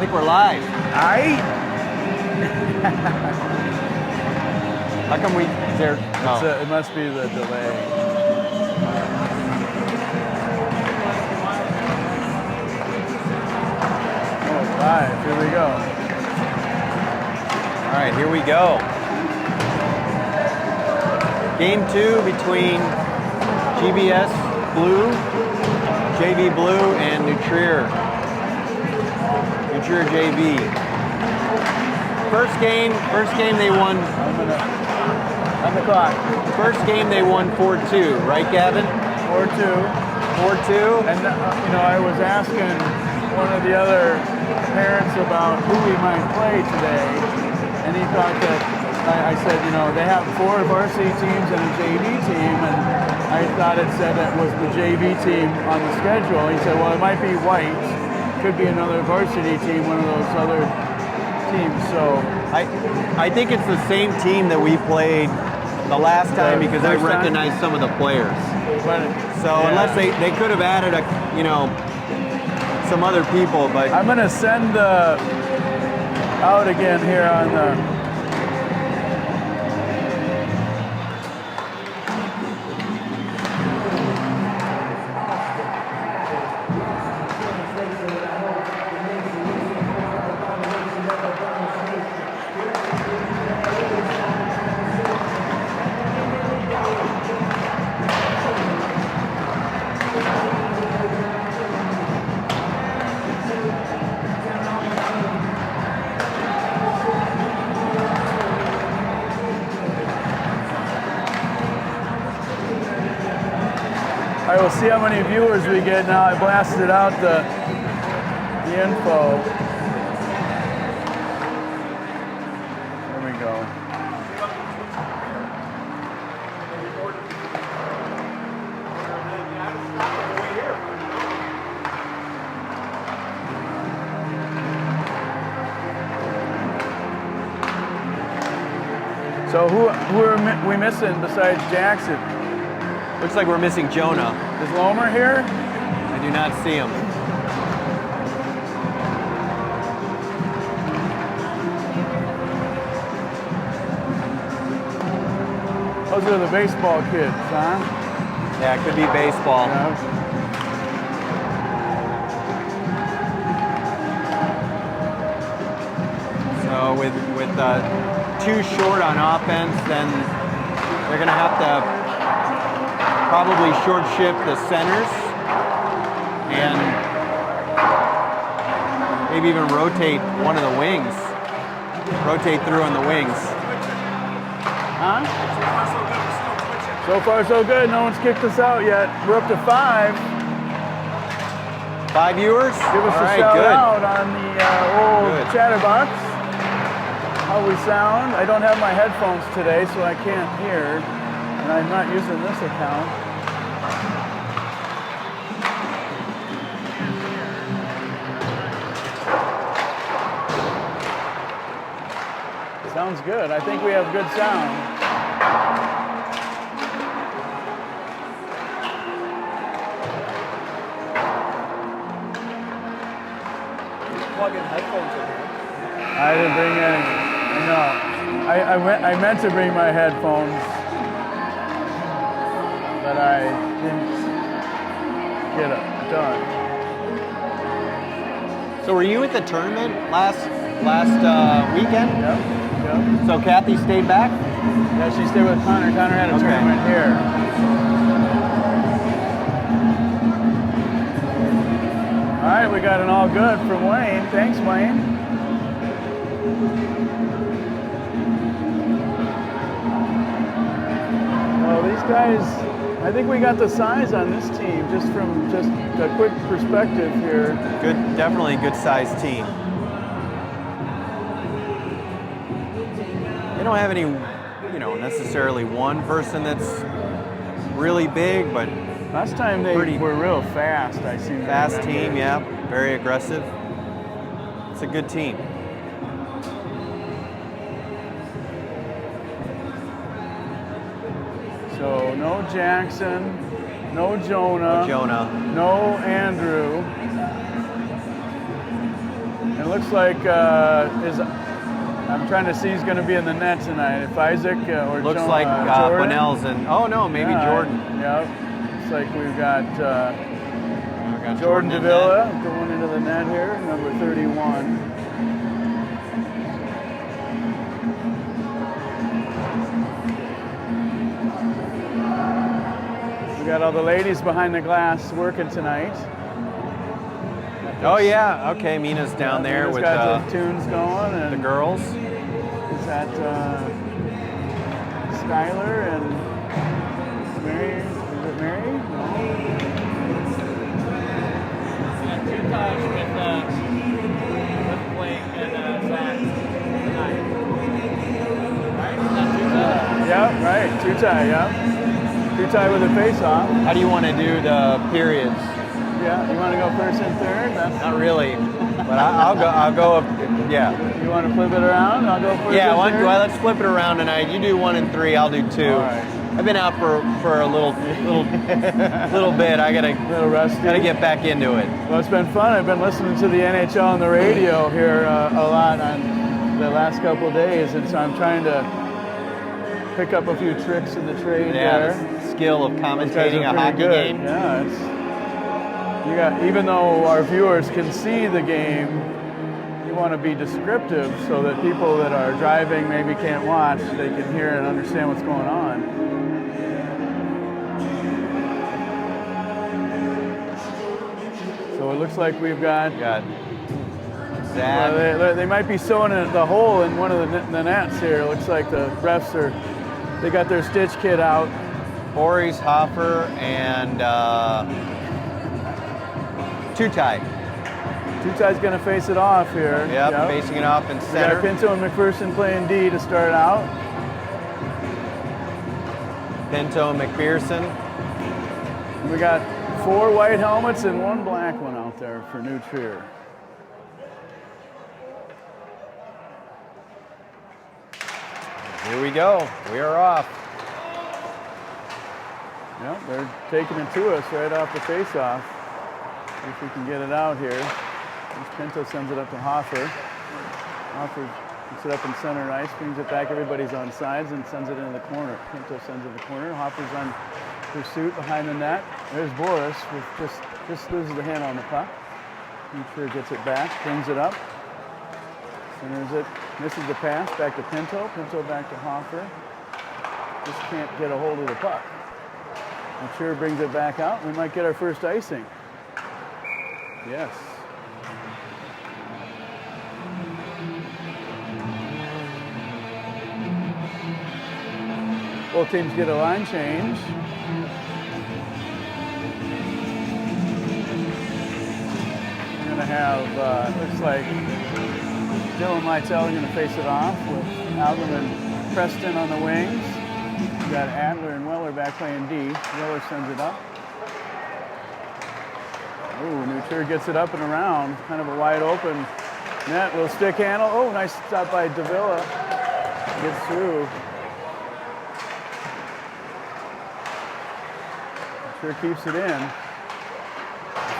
think we're live. How come we? Is there? Oh. It must be the delay. Oh, live. Here we go. All right, here we go. Game 2 between GBS Blue, JVBlue, and Nutrier JV. First game they won. On the clock. First game they won 4-2, right, Gavin? 4-2. 4-2. And I was asking one of the other parents about who we might play today, and he thought that I said, they have 4 varsity teams and a JV team, and I thought it said it was the JV team on the schedule. He said, well, it might be white, could be another varsity team, one of those other teams. So I think it's the same team that we played the last time because I recognized some of the players. Unless they could have added some other people, but I'm gonna send out again here on the. I will see how many viewers we get now. I blasted out the info. There we go. So who are we missing besides Jackson? Looks like we're missing Jonah. Is Lomer here? I do not see him. Those are the baseball kids, huh? Yeah, it could be baseball. Yeah. So with 2 short on offense, then they're going to have to probably short shift the centers and maybe even rotate one of the wings. Rotate through on the wings. Huh? So far so good. No one's kicked us out yet. We're up to 5. 5 viewers? Give us a shout out on the old chatterbox. How we sound. I don't have my headphones today, so I can't hear. And I'm not using this account. Sounds good. I think we have good sound. Plug in headphones in here. I didn't bring any. No. I meant to bring my headphones, but I didn't get it done. So were you at the tournament last weekend? Yep. So Kathy stayed back? Yeah, she stayed with Connor. Connor had a tournament here. All right, we got an all good from Wayne. Thanks, Wayne. Well, these guys, I think we got the size on this team just from a quick perspective here. Good, definitely a good sized team. They don't have any, necessarily one person that's really big, but last time they were real fast. I see. Fast team, yeah, very aggressive. It's a good team. So no Jackson, no Jonah, no no Andrew. It looks like I'm trying to see who's going to be in the net tonight. If Isaac or Looks Jordan. like Bunnell's in. Oh no, maybe Jordan. Yep. Looks like we've got Jordan in Davila going into the net here, number 31. We got all the ladies behind the glass working tonight. Oh yeah, okay. Mina's down there Mina's with got the tunes going, and the girls. Is that Skylar and Mary? Is it Mary? No. Tutaj with Blake and Zach tonight. Right? Is that Tutaj? Yeah, right. Tutaj, yeah. Tutaj with a face-off. How do you want to do the periods? Yeah, you want to go first and third? Not really, but I'll go up. Yeah. You want to flip it around? I'll go first. Yeah. and third? Well, let's flip it around tonight. You do 1 and 3. I'll do 2. All right. I've been out for a little bit. I A little rusty. gotta get back into it. Well, it's been fun. I've been listening to the NHL on the radio here a lot on the last couple of days, and so I'm trying to pick up a few tricks in the trade there. The skill of Those guys commentating are a pretty hockey good. game. Yeah, you got, even though our viewers can see the game, you want to be descriptive so that people that are driving maybe can't watch, they can hear and understand what's going on. So it looks like we've got Zach. they might be sewing the hole in one of the nets here. It looks like the refs they got their stitch kit out. Borys, Hoffer, and Tutaj. Tutai's going to face it off here. Yep, facing it off in We got center. Pinto and McPherson playing D to start out. Pinto and McPherson. We got 4 white helmets and 1 black one out there for New Trier. Here we go. We are off. Yep, they're taking it to us right off the face-off. See if we can get it out here. Pinto sends it up to Hoffer. Hoffer puts it up in center ice, brings it back. Everybody's on sides and sends it into the corner. Pinto sends it in the corner. Hoffer's on pursuit behind the net. There's Borys, with just loses the hand on the puck. New Trier gets it back, brings it up. Centers it, misses the pass, back to Pinto. Pinto back to Hoffer. Just can't get a hold of the puck. New Trier brings it back out. We might get our first icing. Yes. Both teams get a line change. We're going to have, looks like Dylan Lytell going to face it off with Alvin and Preston on the wings. We got Adler and Weller back playing D. Weller sends it up. Ooh, New Trier gets it up and around. Kind of a wide open net. Little stick handle. Oh, nice stop by Davila. Gets through. New Trier keeps it in.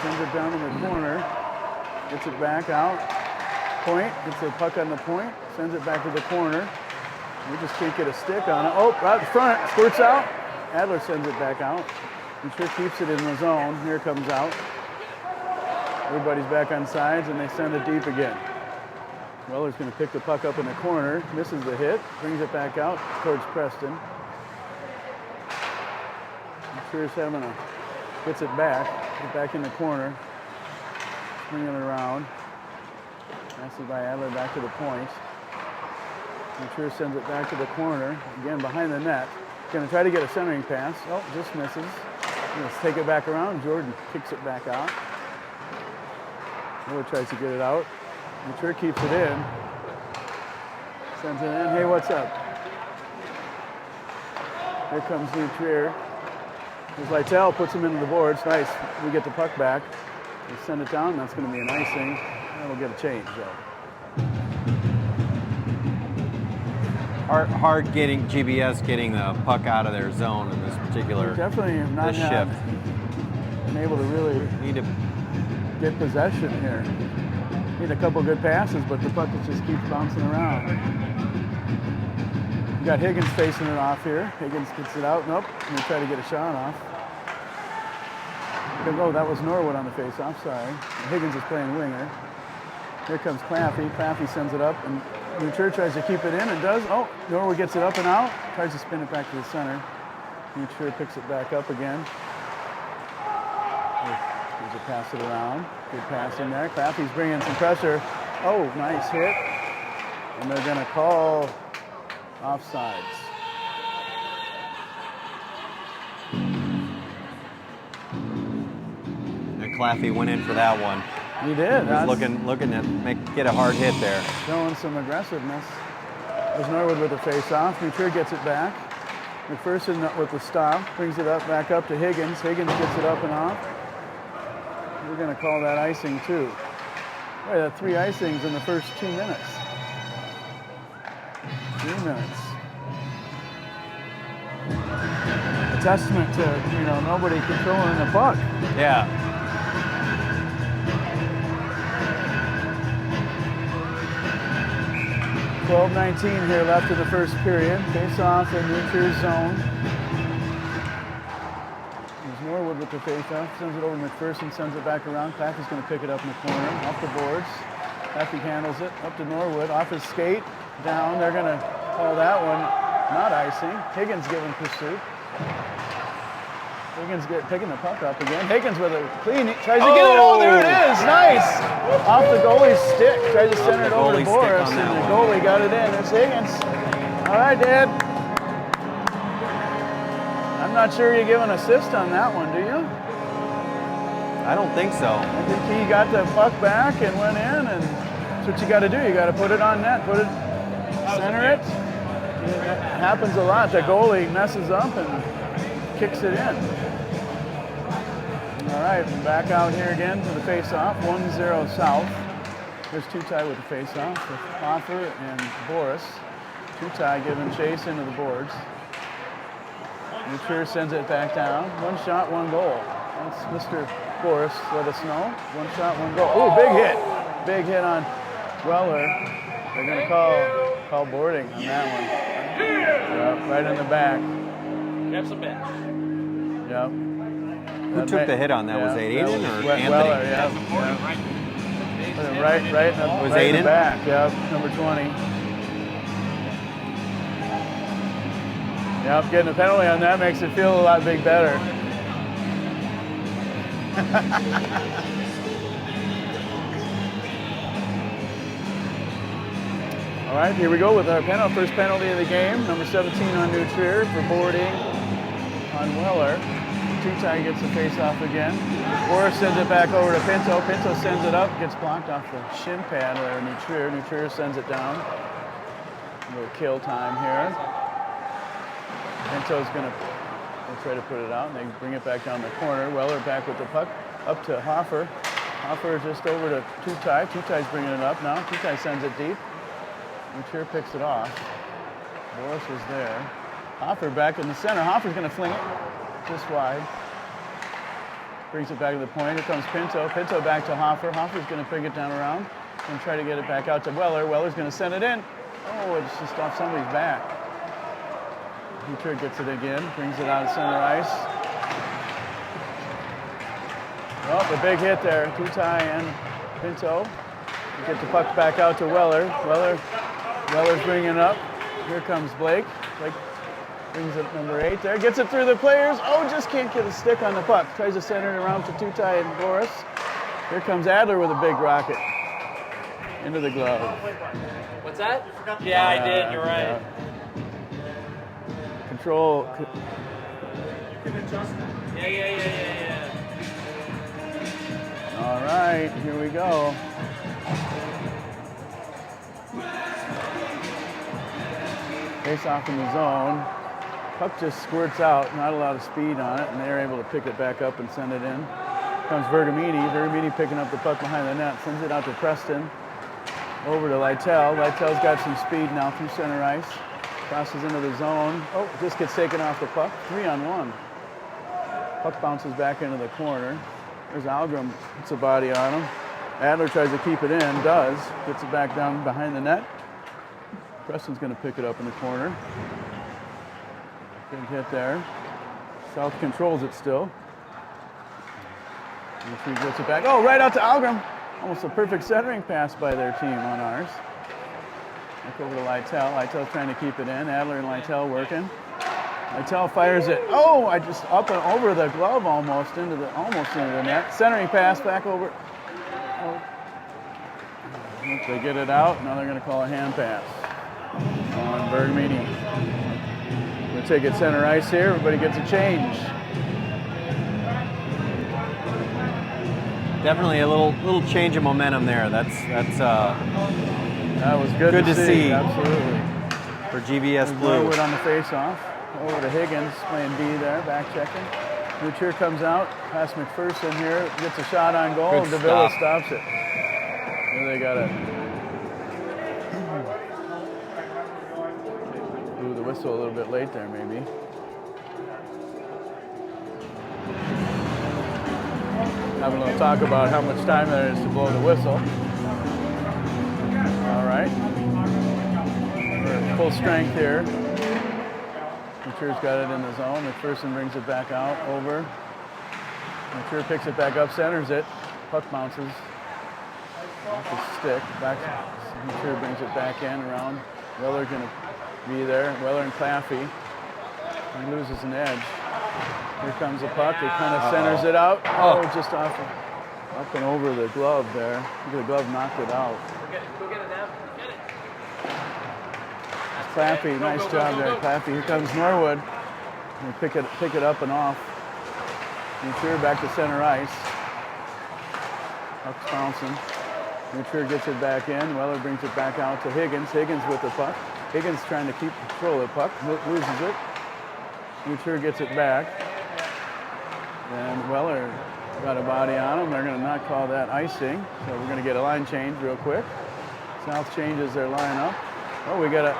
Sends it down in the corner. Gets it back out. Point. Gets the puck on the point. Sends it back to the corner. We just can't get a stick on it. Oh, right in front. Squirts out. Adler sends it back out. New Trier keeps it in the zone. Here comes out. Everybody's back on sides, and they send it deep again. Weller's going to pick the puck up in the corner, misses the hit, brings it back out towards Preston. Trier's gets it back, in the corner, swinging it around. Passes by Adler back to the point. Trier sends it back to the corner, again behind the net. Going to try to get a centering pass. Oh, just misses. Let's take it back around. Jordan kicks it back out. Miller tries to get it out. New Trier keeps it in. Sends it in. Hey, what's up? Here comes New Trier. As Lytell puts him into the boards. Nice. We get the puck back. We send it down. That's going to be an icing. And we'll get a change, though. Hard getting GBS getting the puck out of their zone in this particular Definitely have not shift. Been able to really Need to get possession here. Need a couple good passes, but the puck just keeps bouncing around. You got Higgins facing it off here. Higgins gets it out. Nope. Gonna try to get a shot off. Oh, that was Norwood on the face-off. Sorry. Higgins is playing winger. Here comes Claffey. Claffey sends it up, and Nuture tries to keep it in and does. Oh, Norwood gets it up and out. Tries to spin it back to the center. Nuture picks it back up again. There's a pass it around. Good pass in there. Claffey's bringing some pressure. Oh, nice hit. And they're going to call offsides. And Claffey went in for that one. He did. He was looking to get a hard hit there. Showing some aggressiveness. There's Norwood with the face-off. Nuture gets it back. McPherson with the stop. Brings it up back up to Higgins. Higgins gets it up and off. We're going to call that icing too. Right, that 3 icings in the first 2 minutes. 3 minutes. A testament to, nobody controlling the puck. Yeah. $12:19 here left in the first period. Face off in Nuture's zone. Norwood with the face-off, sends it over to McPherson, sends it back around. Claffey's going to pick it up in the corner, off the boards. Claffey handles it, up to Norwood, off his skate, down. They're going to call that one not icing. Higgins giving pursuit. Higgins picking the puck up again. Higgins with a clean, tries to get it. Oh, there it is, nice! Off the goalie's stick, tries to center it over to Borys, and the goalie got it in. There's Higgins. All right, Dad. I'm not sure you give an assist on that one, do you? I don't think so. I think he got the puck back and went in, and that's what you got to do. You got to put it on net, center it. It happens a lot. The goalie messes up and kicks it in. All right, back out here again to the face-off. 1-0 South. There's Tutaj with the face-off with Hoffer and Borys. Tutaj giving chase into the boards. Nuture sends it back down. 1 shot, 1 goal. That's Mr. Borys let us know. 1 shot, 1 goal. Oh, big hit. Big hit on Weller. They're going to call boarding on that one. Yep, right in the back. That's a bench. Yep. Who took the hit on that? Was it Aiden or Anthony? Weller, yeah. Right in the back. Yep, number 20. Yep, getting a penalty on that makes it feel a lot better. All right, here we go with our first penalty of the game. Number 17 on Nuture for boarding on Weller. Tutaj gets the face-off again. Borys sends it back over to Pinto. Pinto sends it up, gets blocked off the shin pad there. Nuture. Nuture sends it down. A little kill time here. Pinto's going to try to put it out, and they bring it back down the corner. Weller back with the puck, up to Hoffer. Hoffer just over to Tutaj. Tutay's bringing it up now. Tutaj sends it deep. Nuture picks it off. Borys is there. Hoffer back in the center. Hoffer's going to fling it just wide. Brings it back to the point. Here comes Pinto. Pinto back to Hoffer. Hoffer's going to pick it down around and try to get it back out to Weller. Weller's going to send it in. Oh, it's just off somebody's back. Nuture gets it again, brings it out of center ice. Oh, the big hit there. Tutaj and Pinto. Get the puck back out to Weller. Weller's bringing it up. Here comes Blake. Blake brings it number 8 there. Gets it through the players. Oh, just can't get a stick on the puck. Tries to center it around to Tutaj and Borys. Here comes Adler with a big rocket. Into the glove. What's that? Yeah, I did. You're right. Yeah. Control. You can adjust it. Yeah. All right, here we go. Face off in the zone. Puck just squirts out, not a lot of speed on it, and they're able to pick it back up and send it in. Comes Vergamini. Vergamini picking up the puck behind the net, sends it out to Preston. Over to Lytle. Lytle's got some speed now through center ice. Crosses into the zone. Oh, just gets taken off the puck. 3-on-1. Puck bounces back into the corner. There's Algrim. Puts a body on him. Adler tries to keep it in, does. Gets it back down behind the net. Preston's going to pick it up in the corner. Big hit there. South controls it still. And he gets it back. Oh, right out to Algram. Almost a perfect centering pass by their team on ours. Back over to Lytle. Lytle's trying to keep it in. Adler and Lytle working. Lytle fires it. Oh, I just up and over the glove almost into the net. Centering pass back over. Oh. Once they get it out, now they're going to call a hand pass on Vergamini. We'll take it center ice here. Everybody gets a change. Definitely a little change of momentum there. That was good to see. Absolutely. For GBS Blue. Norwood on the face-off. Over to Higgins playing B there, back checking. Lucier comes out, past McPherson here, gets a shot on goal, and Davila stops it. Here they got it. Blew the whistle a little bit late there, maybe. Having a little talk about how much time there is to blow the whistle. All right. We're at full strength here. Lucier's got it in the zone. McPherson brings it back out, over. Lucier picks it back up, centers it. Puck bounces off the stick. Lucier brings it back in, around. Weller going to be there. Weller and Claffey. He loses an edge. Here comes the puck. It kind of centers it out. Oh, just off, up and over the glove there. The glove knocked it out. Go get it now. Get it. Claffey, nice job there, Claffey. Here comes Norwood. And pick it up and off. Lucier back to center ice. Puck's bouncing. Lucier gets it back in. Weller brings it back out to Higgins. Higgins with the puck. Higgins trying to keep control of the puck. Loses it. Lucier gets it back. And Weller got a body on him. They're going to not call that icing. So we're going to get a line change real quick. South changes their lineup. Oh, we got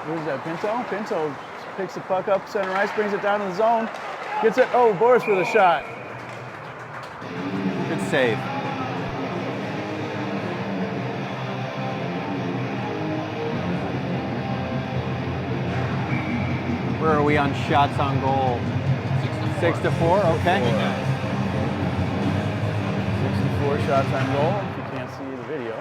who's that, Pinto? Pinto picks the puck up, center ice, brings it down to the zone. Gets it, oh, Borys with a shot. Good save. Where are we on shots on goal? 6-4, okay. 6-4 shots on goal, if you can't see the video.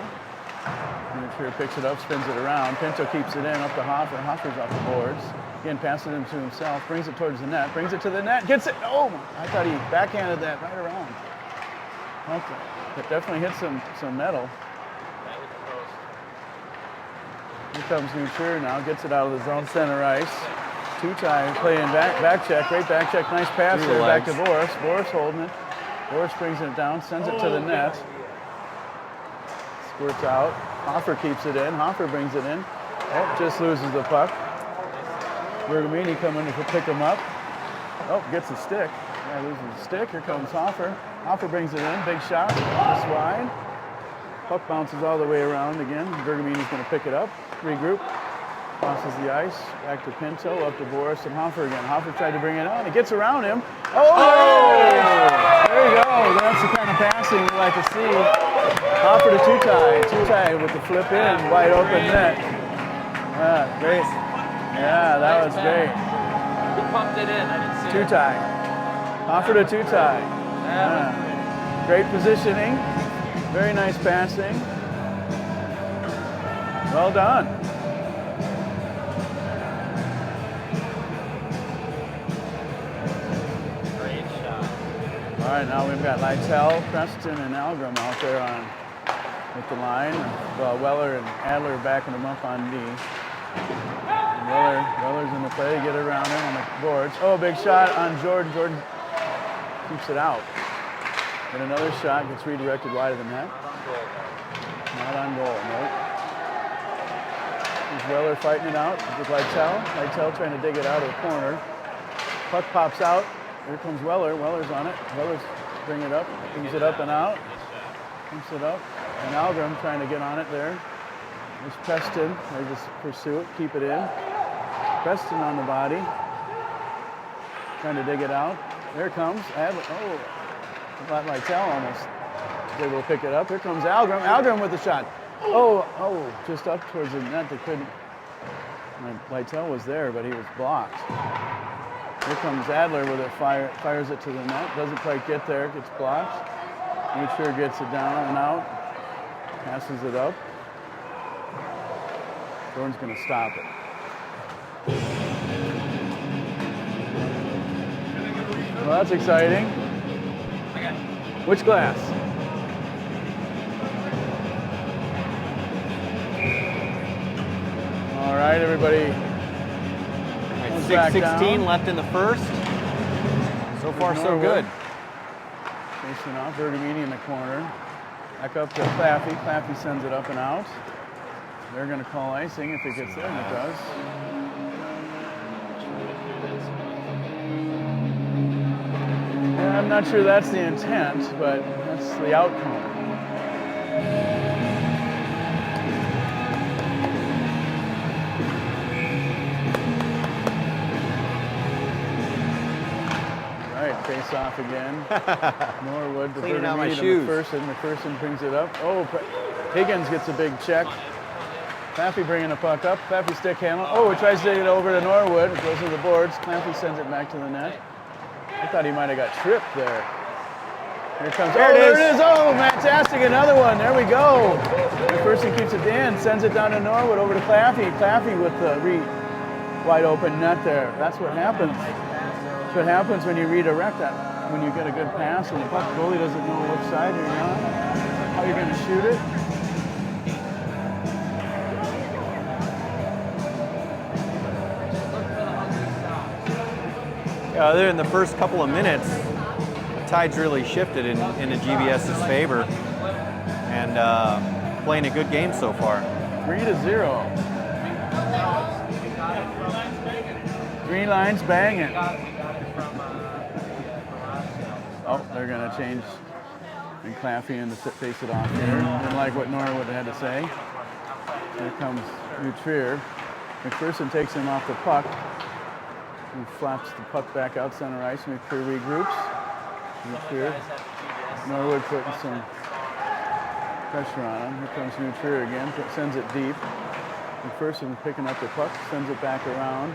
Lucier picks it up, spins it around. Pinto keeps it in, up to Hoffer. Hoffer's off the boards. Again, passes it to himself, brings it towards the net, brings it to the net, gets it. Oh, I thought he backhanded that right around. Okay. It definitely hit some metal. Here comes Lucier now, gets it out of the zone, center ice. Tutaj playing back check, great back check, nice pass there, back to Borys. Borys holding it. Borys brings it down, sends it to the net. Squirts out. Hoffer keeps it in. Hoffer brings it in. Oh, just loses the puck. Vergamini coming to pick him up. Oh, gets the stick. Yeah, loses the stick. Here comes Hoffer. Hoffer brings it in. Big shot. Just wide. Puck bounces all the way around again. Vergamini's going to pick it up. Regroup. Crosses the ice. Back to Pinto. Up to Borys and Hoffer again. Hoffer tried to bring it on. It gets around him. Oh! There you go. That's the kind of passing we like to see. Hoffer to Tutaj. Tutaj with the flip in. Wide open net. Great. Yeah, that was great. Who pumped it in? I didn't see it. Tutaj. Hoffer to Tutaj. Yeah. Great positioning. Very nice passing. Well done. Great shot. All right, now we've got Lytle, Preston, and Algram out there with the line. Weller and Adler backing them up on D. Weller's in the play, get it around him on the boards. Oh, big shot on Jordan. Jordan keeps it out. And another shot gets redirected wide of the net. Not on goal, nope. There's Weller fighting it out with Lytle. Lytle trying to dig it out of the corner. Puck pops out. Here comes Weller. Weller's on it. Weller's bring it up. Brings it up and out. Pumps it up. And Algram trying to get on it there. There's Preston. They just pursue it, keep it in. Preston on the body. Trying to dig it out. There it comes. Adler. Oh, Lytle almost able to pick it up. Here comes Algrim. Algrim with the shot. Oh, just up towards the net. They couldn't. Lytell was there, but he was blocked. Here comes Adler with it. Fires it to the net. Doesn't quite get there. Gets blocked. Muture gets it down and out. Passes it up. Jordan's going to stop it. Well, that's exciting. Which glass? All right, everybody. 6:16 left in the first. So far, so good. Facing off, Vergamini in the corner. Back up to Claffey. Claffey sends it up and out. They're going to call icing if it gets there, and it does. Yeah, I'm not sure that's the intent, but that's the outcome. Face off again. Norwood to Cleaning out my Vergamini to shoes. McPherson brings it up. Oh, Higgins gets a big check. Claffey bringing the puck up. Claffey stick handle. Oh, he tries to get it over to Norwood. It goes to the boards. Claffey sends it back to the net. I thought he might have got tripped there. Here comes. There it is. Oh, fantastic! Another one. There we go. McPherson keeps it in. Sends it down to Norwood over to Claffey. Claffey with the wide open net there. That's what happens. That's what happens when you redirect that. When you get a good pass and the puck goalie doesn't know which side you're on, how you're going to shoot it. Yeah, other than the first couple of minutes, the tide's really shifted into GBS's favor, and playing a good game so far. 3-0. Green line's banging. Oh, they're going to change and Claffey and face it off here. Didn't like what Norwood had to say. Here comes Mutrier. McPherson takes him off the puck. He flaps the puck back out center ice. Mutrier regroups. Mutrier. Norwood putting some pressure on him. Here comes Mutrier again. Sends it deep. McPherson picking up the puck. Sends it back around.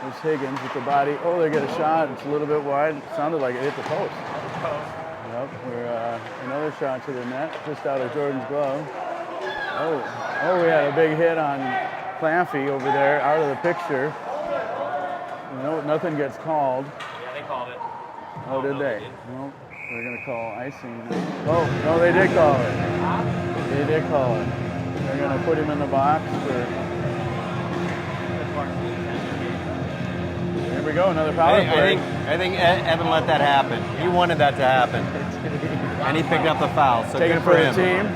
There's Higgins with the body. Oh, they get a shot. It's a little bit wide. It sounded like it hit the post. Yep, we're another shot to the net, just out of Jordan's glove. Oh, we had a big hit on Claffey over there, out of the picture. No, nothing gets called. Yeah, they called it. Oh, did they? No, they're going to call icing. Oh, no, they did call it. They did call it. They're going to put him in the box for... Here we go, another power play. I think Evan let that happen. He wanted that to happen. And he picked up the foul, so taking good for him. the team,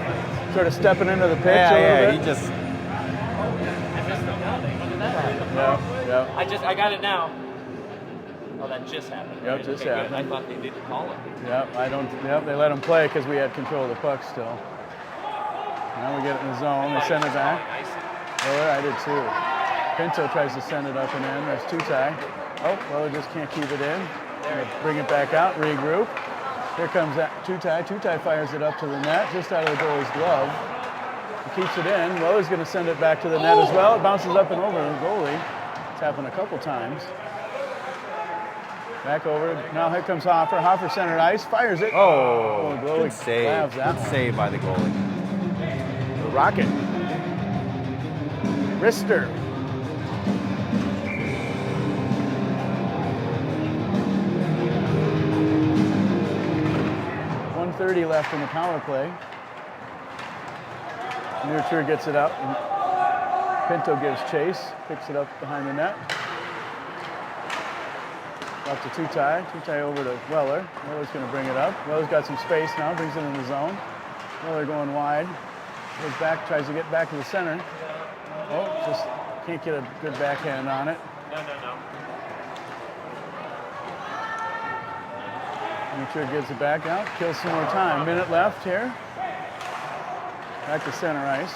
sort of stepping into the pitch a little bit. He just... Yeah. I got it now. Oh, that just happened. Yep, right? just Okay, happened. good. I thought they didn't call it. Yep, they let him play because we had control of the puck still. Now we get it in the zone, they send it back. Well, I did too. Pinto tries to send it up and in. There's Tutaj. Oh, well, they just can't keep it in. Bring it back out, regroup. Here comes Tutaj. Tutaj fires it up to the net, just out of the goalie's glove. He keeps it in. Weller's going to send it back to the net as well. It bounces up and over the goalie. It's happened a couple times. Back over. Now here comes Hoffer. Hoffer center ice, fires it. Oh, the goalie good save. grabs that Good one. save by the goalie. The Rocket. Rister. .30 left in the power play. Mutrier gets it up. Pinto gives chase, picks it up behind the net. Up to Tutaj. Tutaj over to Weller. Weller's going to bring it up. Weller's got some space now, brings it in the zone. Weller going wide. Goes back, tries to get back to the center. Oh, just can't get a good backhand on it. No. Mutrier gives it back out, kills some more time. Minute left here. Back to center ice.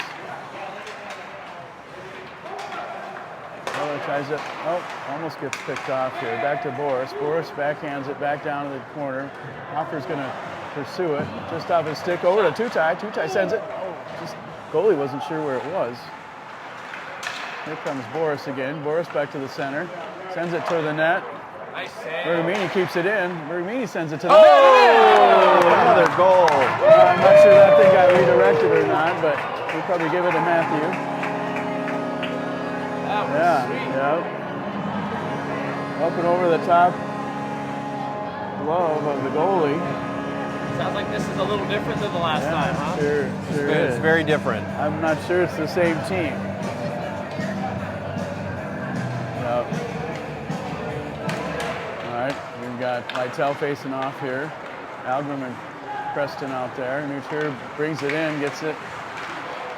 Weller tries it. Oh, almost gets picked off here. Back to Borys. Borys backhands it back down to the corner. Hoffer's going to pursue it. Just off his stick over to Tutaj. Tutaj sends it. Oh, just goalie wasn't sure where it was. Here comes Borys again. Borys back to the center. Sends it to the net. Nice save. Vergamini keeps it in. Vergamini sends it to the net. Oh, another goal. I'm not sure that thing got redirected or not, but we'll probably give it to Matthew. That was sweet. Yeah. Up and over the top glove of the goalie. Sounds like this is a little different than the last time, huh? Sure It's is. very different. I'm not sure it's the same team. Yep. All right, we've got Lytle facing off here. Algram and Preston out there. Nutrier brings it in, gets it.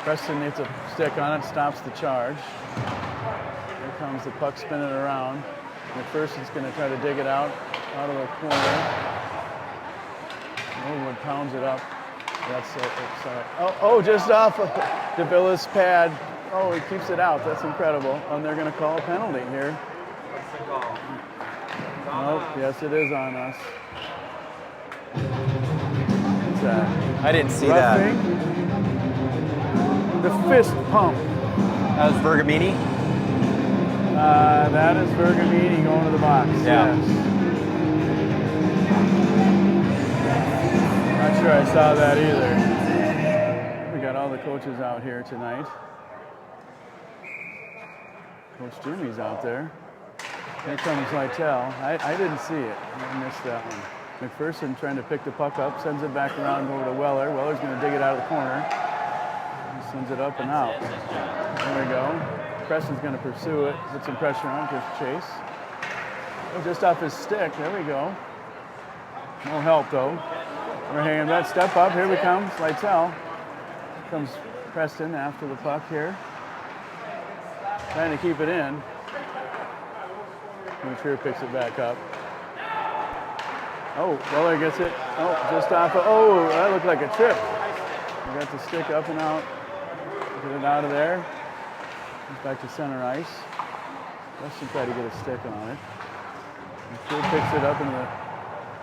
Preston needs a stick on it, stops the charge. Here comes the puck spinning around. McPherson's going to try to dig it out of the corner. Norwood pounds it up. That's it. Oh, just off of Davila's pad. Oh, he keeps it out. That's incredible. And they're going to call a penalty here. What's the call? Oh, yes, it is on us. What's that? I didn't see that. Roughing. The fist pump. That was Vergamini. That is Vergamini going to the box. Yeah. Yes. Not sure I saw that either. We got all the coaches out here tonight. Coach Jimmy's out there. Here comes Lytle. I didn't see it. I missed that one. McPherson trying to pick the puck up, sends it back around over to Weller. Weller's going to dig it out of the corner. He sends it up and out. There we go. Preston's going to pursue it, put some pressure on, gives chase. Oh, just off his stick, there we go. No help though. We're hanging that step up, here we come, Lytle. Here comes Preston after the puck here. Trying to keep it in. Nutrier picks it back up. Oh, Weller gets it. Oh, just off of, oh, that looked like a trip. We got the stick up and out. Get it out of there. Back to center ice. Preston tried to get a stick on it. Nutrier picks it up and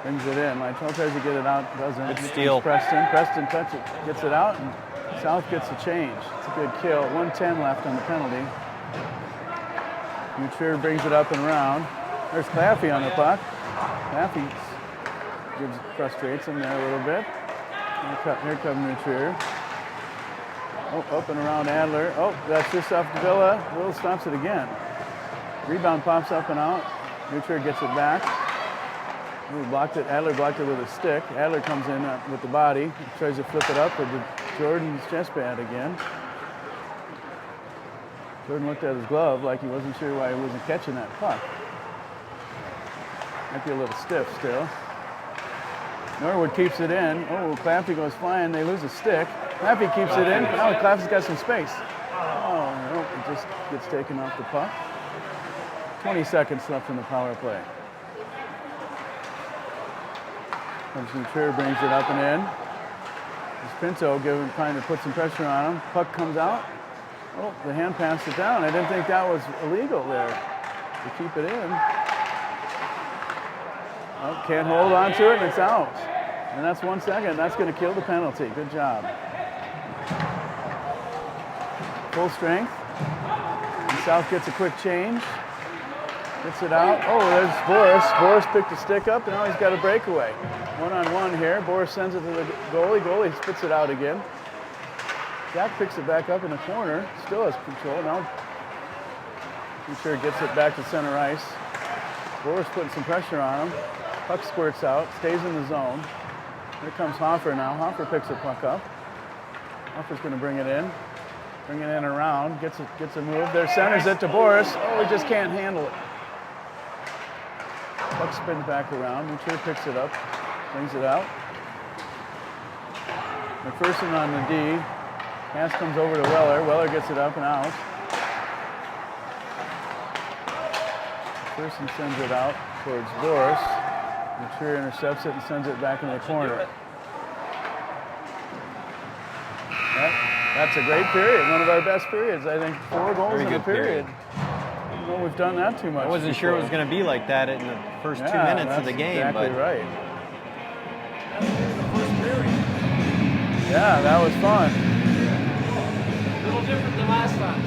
brings it in. Lytle tries to get it out, doesn't. Good steal. Preston touches it, gets it out, and South gets the change. It's a good kill. 1:10 left on the penalty. Nutrier brings it up and around. There's Claffey on the puck. Claffey frustrates him there a little bit. Here comes Nutrier. Oh, up and around Adler. Oh, that's just off Davila. Will stops it again. Rebound pops up and out. Nutrier gets it back. Ooh, blocked it. Adler blocked it with a stick. Adler comes in with the body. Tries to flip it up with Jordan's chest pad again. Jordan looked at his glove like he wasn't sure why he wasn't catching that puck. Might be a little stiff still. Norwood keeps it in. Oh, Claffey goes flying. They lose a stick. Claffey keeps it in. Oh, Claffey's got some space. Oh, no, it just gets taken off the puck. 20 seconds left in the power play. Comes Nutrier, brings it up and in. It's Pinto trying to put some pressure on him. Puck comes out. Oh, the hand passed it down. I didn't think that was illegal there to keep it in. Oh, can't hold on to it, and it's out. And that's 1 second. That's going to kill the penalty. Good job. Full strength. And South gets a quick change. Gets it out. Oh, there's Borys. Borys picked the stick up, and now he's got a breakaway. One-on-one here. Borys sends it to the goalie. Goalie spits it out again. Jack picks it back up in the corner. Still has control. Now, I'm sure gets it back to center ice. Borys putting some pressure on him. Puck squirts out, stays in the zone. Here comes Hoffer now. Hoffer picks the puck up. Hoffer's going to bring it in around. Gets a move. There, centers it to Borys. Oh, he just can't handle it. Puck spins back around. Nutrier picks it up, brings it out. McPherson on the D. Pass comes over to Weller. Weller gets it up and out. McPherson sends it out towards Borys. Nutrier intercepts it and sends it back in the corner. That's a great period. One of our best periods. I think 4 goals in a period. I don't know we've done that too much. I wasn't sure it was going to be like that in the first 2 minutes of the game. Exactly but right. Yeah, that was fun. A little different than last time. A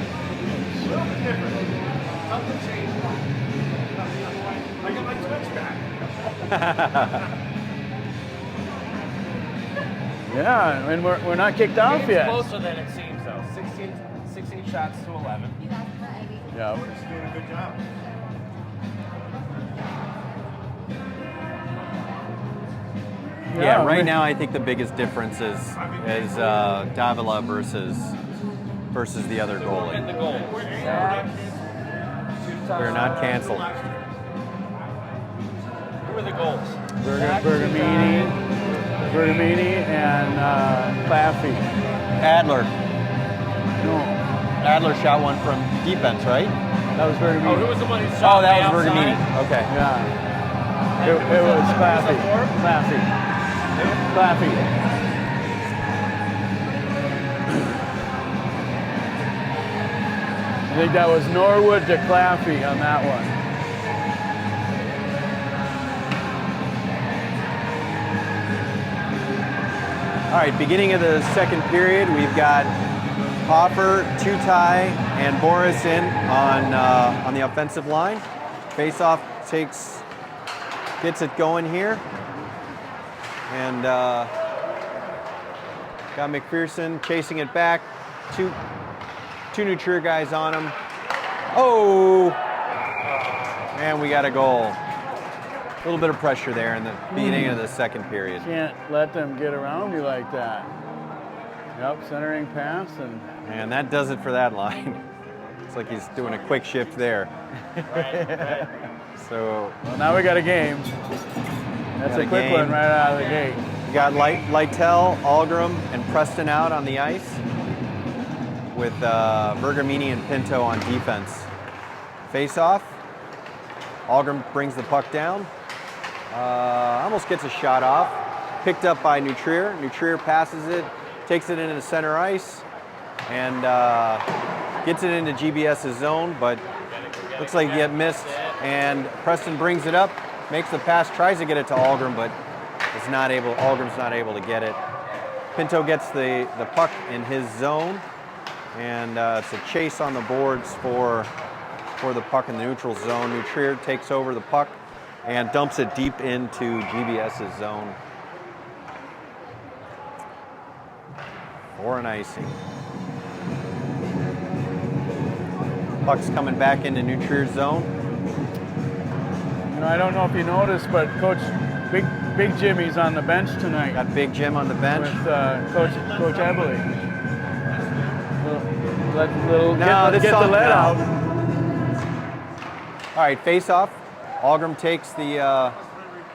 little bit different. Something changed. I got my Twitch back. Yeah, and we're not kicked off It's yet. closer than it seems, though. 16 shots to 11. Yeah. He's doing a good job. Yeah, right now I think the biggest difference is Davila versus the other And goalie. the goal. We're not canceled. Who are the goals? Vergamini and Claffey. Adler. No, Adler shot one from defense, right? that was Vergamini. Oh, who was the one who shot Oh, that the was outside? Vergamini. Okay. Yeah. It was Claffey. Claffey. I think that was Norwood to Claffey on that one. All right, beginning of the second period, we've got Hoffer, Tutaj, and Borys in on the offensive line. Faceoff gets it going here, and got McPherson chasing it back. Two New Trier guys on him. Oh, and we got a goal. A little bit of pressure there in the beginning of the second period. Can't let them get around you like that. Yep, centering pass and And that does it for that line. It's like he's doing a quick shift there. So well, now we got a game. That's Got a a quick game. one right out of the gate. you got Lytell, Algrim, and Preston out on the ice with Vergamini and Pinto on defense. Face off. Algrim brings the puck down. Almost gets a shot off. Picked up by New Trier. New Trier passes it, takes it into the center ice, and gets it into GBS's zone, but looks like he get missed. And Preston brings it up, makes the pass, tries to get it to Algrim, but is not able. Algrim's not able to get it. Pinto gets the puck in his zone, and it's a chase on the boards for the puck in the neutral zone. New Trier takes over the puck and dumps it deep into GBS's zone for an icing. Puck's coming back into New Trier's zone. You know, I don't know if you noticed, but Coach Big Jimmy's on the bench tonight Got Big Jim on the bench. with Coach Eberle. Get the lead out. All right, face off. Algrim takes the,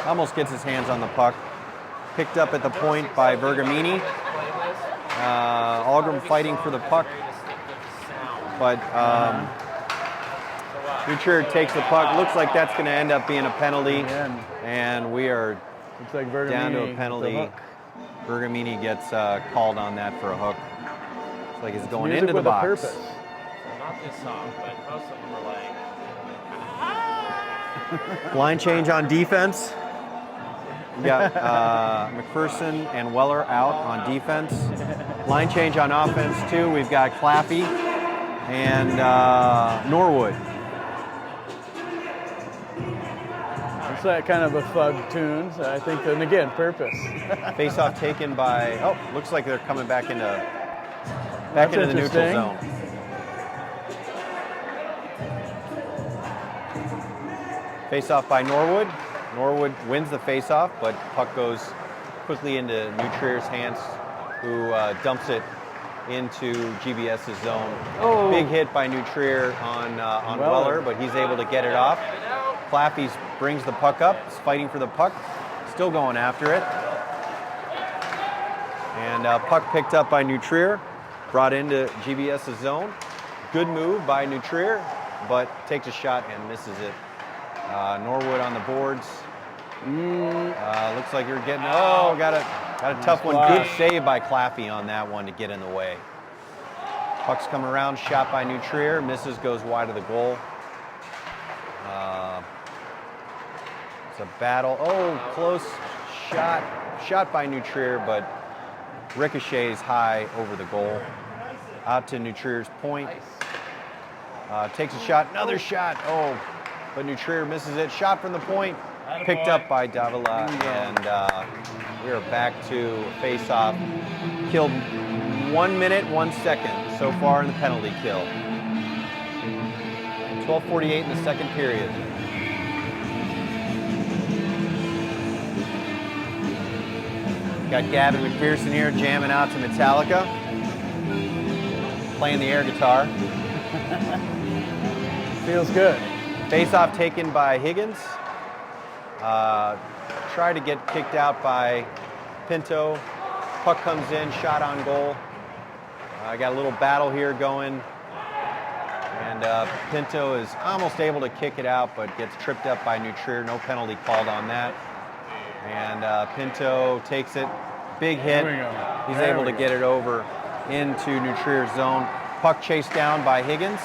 almost gets his hands on the puck. Picked up at the point by Vergamini. Algrim fighting for the puck, but New Trier takes the puck. Looks like that's going to end up being a penalty, and we are It's like Vergamini down to a with the penalty. hook. Vergamini gets called on that for a hook. It's like he's going Music into the with a box. purpose. Not this song, but most of them were like, Line change on defense. We got McPherson and Weller out on defense. Line change on offense too. We've got Claffey and Norwood. It's that kind of a thug tune, so I think, and again, purpose. Face off taken by. Oh, looks like they're coming back into That's the neutral interesting. zone. Face off by Norwood. Norwood wins the face off, but puck goes quickly into New Trier's hands, who dumps it into GBS's zone. Oh. Big hit by New Trier on Weller, but he's able to get it off. Claffey brings the puck up, is fighting for the puck, still going after it. And puck picked up by New Trier, brought into GBS's zone. Good move by New Trier, but takes a shot and misses it. Norwood on the boards. Looks like you're getting. Oh, got a tough one. Good save by Claffey on that one to get in the way. Puck's coming around, shot by New Trier, misses, goes wide of the goal. It's a battle. Oh, close shot by New Trier, but ricochets high over the goal. Out to New Trier's point. Takes a shot, another shot. Oh, but New Trier misses it. Shot from the point, picked up by Davila, and we are back to face-off. Killed 1 minute, 1 second so far in the penalty kill. 12:48 in the second period. Got Gavin McPherson here jamming out to Metallica, playing the air guitar. Feels good. Face-off taken by Higgins. Tried to get kicked out by Pinto. Puck comes in, shot on goal. I got a little battle here going. And Pinto is almost able to kick it out, but gets tripped up by New Trier. No penalty called on that. And Pinto takes it. Big hit. He's able to get it over into New Trier's zone. Puck chased down by Higgins.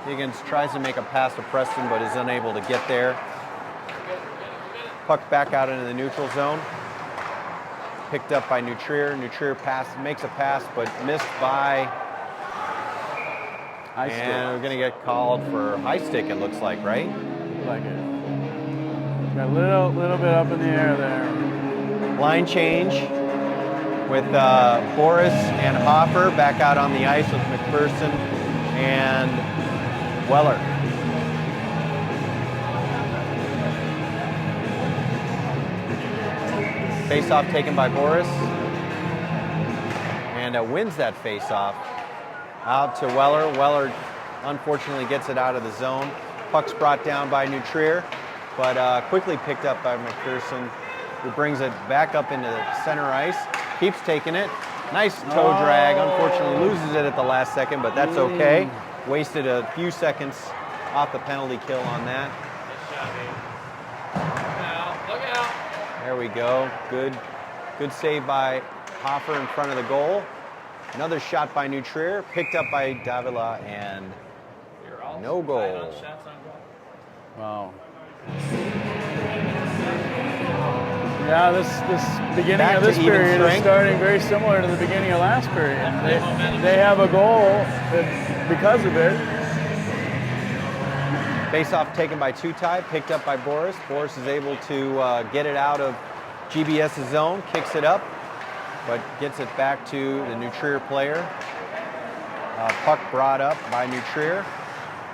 Higgins tries to make a pass to Preston, but is unable to get there. Puck back out into the neutral zone. Picked up by New Trier. New Trier makes a pass, but missed by. And we're going to get called for high stick, it looks like, right? Like it. Got a little bit up in the air there. Line change with Borys and Hoffer back out on the ice with McPherson and Weller. Face-off taken by Borys. And wins that face-off. Out to Weller. Weller unfortunately gets it out of the zone. Puck's brought down by New Trier, but quickly picked up by McPherson, who brings it back up into center ice. Keeps taking it. Nice toe drag. Unfortunately loses it at the last second, but that's okay. Wasted a few seconds off the penalty kill on that. Look out. There we go. Good save by Hoffer in front of the goal. Another shot by New Trier, picked up by Davila, and no goal. Wow. Yeah, this beginning Back of this to even period is strength. starting very similar to the beginning of last period. They have a goal because of it. Face-off taken by Tutaj, picked up by Borys. Borys is able to get it out of GBS's zone, kicks it up, but gets it back to the New Trier player. Puck brought up by New Trier,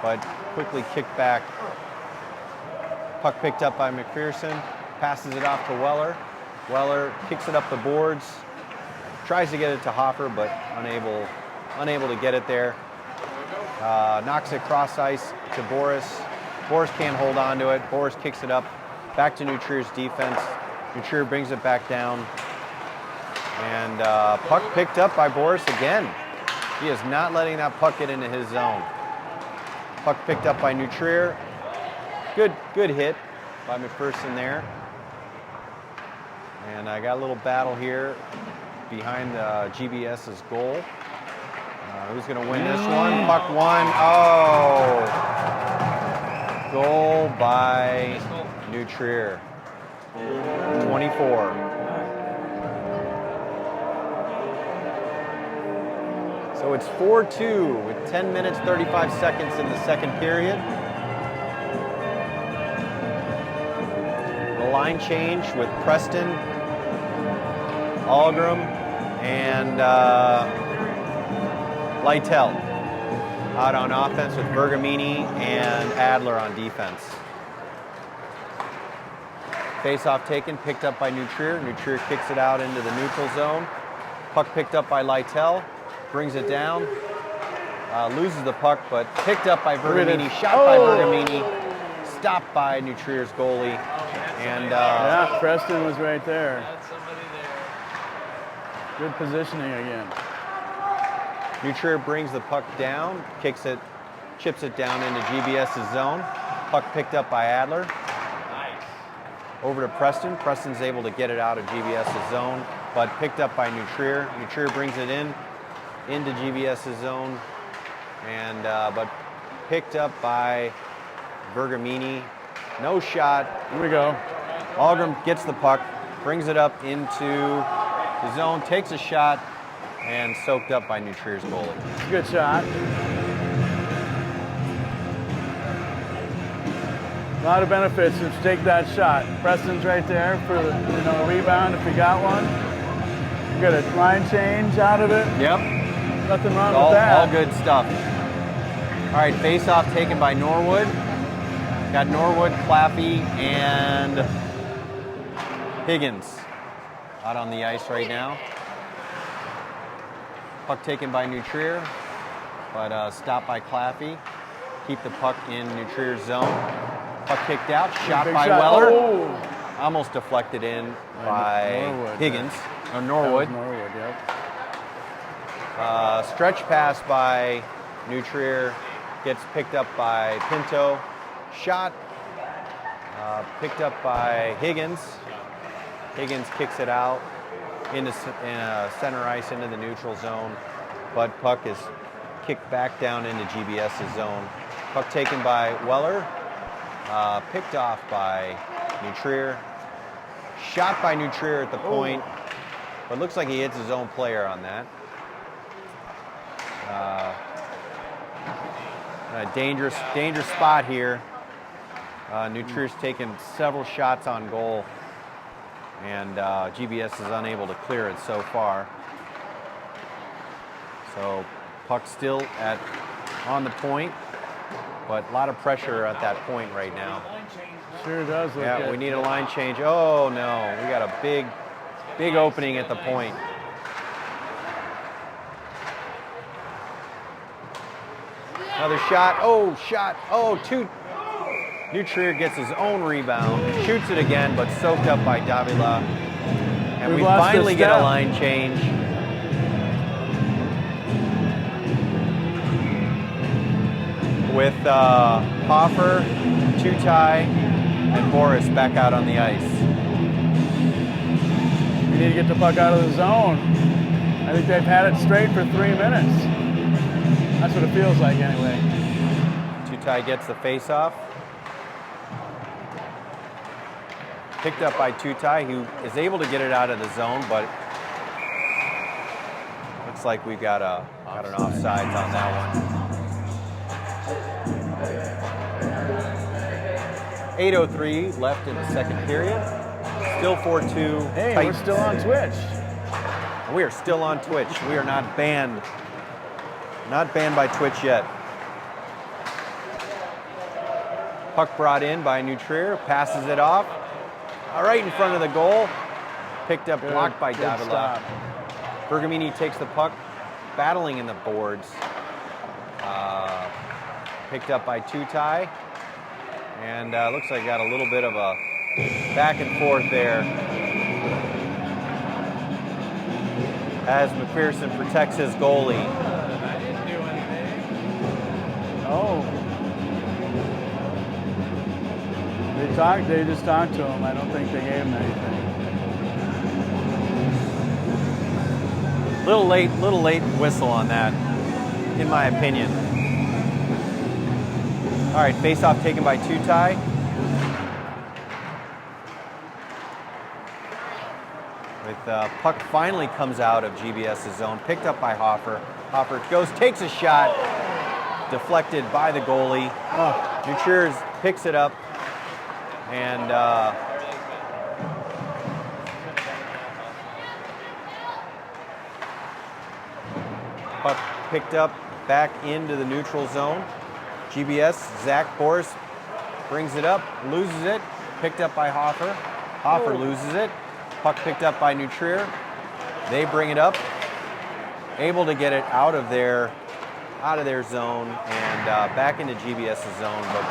but quickly kicked back. Puck picked up by McPherson, passes it off to Weller. Weller kicks it up the boards, tries to get it to Hoffer, but unable to get it there. Knocks it cross ice to Borys. Borys can't hold on to it. Borys kicks it up back to New Trier's defense. New Trier brings it back down. And puck picked up by Borys again. He is not letting that puck get into his zone. Puck picked up by New Trier. Good hit by McPherson there. And I got a little battle here behind GBS's goal. Who's going to win this one? Puck won. Oh! Goal by New Trier. 24. So it's 4-2 with 10 minutes, 35 seconds in the second period. The line change with Preston, Algrim, and Lytle out on offense with Vergamini and Adler on defense. Face-off taken, picked up by New Trier. New Trier kicks it out into the neutral zone. Puck picked up by Lytle. Brings it down, loses the puck, but picked up by Vergamini, shot by Vergamini, stopped by New Trier's goalie, and yeah, Preston was right there. That's somebody there. Good positioning again. New Trier brings the puck down, kicks it, chips it down into GBS's zone. Puck picked up by Adler. Nice. Over to Preston. Preston's able to get it out of GBS's zone, but picked up by New Trier. New Trier brings it into GBS's zone, and but picked up by Vergamini. No shot. Here we go. Algrim gets the puck, brings it up into the zone, takes a shot, and soaked up by New Trier's goalie. Good shot. A lot of benefits if you take that shot. Preston's right there for the rebound if you got one. You got a line change out of it. Yep. Nothing wrong all, with that. All good stuff. All right, face-off taken by Norwood. Got Norwood, Claffey, and Higgins out on the ice right now. Puck taken by New Trier, but stopped by Claffey. Keep the puck in New Trier's zone. Puck kicked out, shot by Weller. Oh. Almost deflected in by Norwood, Higgins, or Norwood. Norwood. Yep. Stretch pass by New Trier, gets picked up by Pinto. Shot, picked up by Higgins. Higgins kicks it out into center ice into the neutral zone, but puck is kicked back down into GBS's zone. Puck taken by Weller, picked off by New Trier. Shot by New Trier at the point, but looks like he hits his own player on that. A dangerous spot here. New Trier's taken several shots on goal, and GBS is unable to clear it so far. So puck still on the point, but a lot of pressure at that point right now. Sure does look Yeah, good. we need a line change. Oh no, we got a big opening at the point. Another shot. Oh, two. New Trier gets his own rebound, shoots it again, but soaked up by Davila. And we finally get a line change. With Hoffer, Tutaj, and Borys back out on the ice. We need to get the puck out of the zone. I think they've had it straight for 3 minutes. That's what it feels like anyway. Tutaj gets the face-off. Picked up by Tutaj, who is able to get it out of the zone, but looks like we've got an offsides on that one. 8:03 left in the second period. Still 4-2. Hey, tight. we're still on Twitch. We are still on Twitch. We are not banned. Not banned by Twitch yet. Puck brought in by New Trier, passes it off. Right in front of the goal. Picked up, blocked by Davila. Vergamini takes the puck, battling in the boards. Picked up by Tutaj. And looks like got a little bit of a back and forth there. As McPherson protects his goalie. I didn't do anything. Oh. They just talked to him. I don't think they gave him anything. Little late whistle on that, in my opinion. All right, face-off taken by Tutaj. With puck finally comes out of GBS's zone, picked up by Hoffer. Hoffer takes a shot, deflected by the goalie. New Trier picks it up, and puck picked up back into the neutral zone. GBS, Zach Borys brings it up, loses it, picked up by Hoffer. Hoffer loses it. Puck picked up by New Trier. They bring it up, able to get it out of their zone and back into GBS's zone, but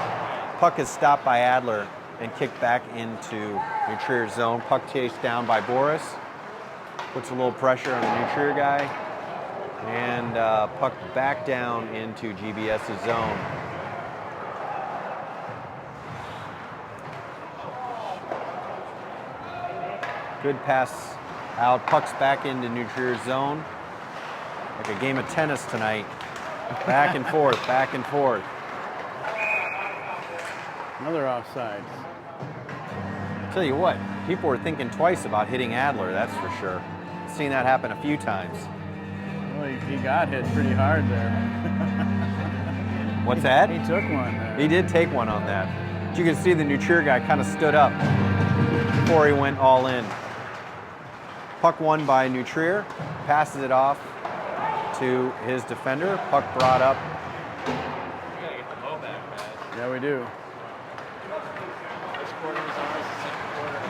puck is stopped by Adler and kicked back into New Trier's zone. Puck chased down by Borys, puts a little pressure on the New Trier guy, and puck back down into GBS's zone. Good pass out, puck's back into New Trier's zone. Like a game of tennis tonight. Back and forth, back and forth. Another offsides. Tell you what, people were thinking twice about hitting Adler, that's for sure. seen that happen a few times. Well, he got hit pretty hard there. What's that? He took one there. He did take one on that. But you can see the New Trier guy kind of stood up before he went all in. Puck won by New Trier, passes it off to his defender. Puck brought up. We gotta get the low back, man. Yeah, we do. First quarter was ours, second quarter.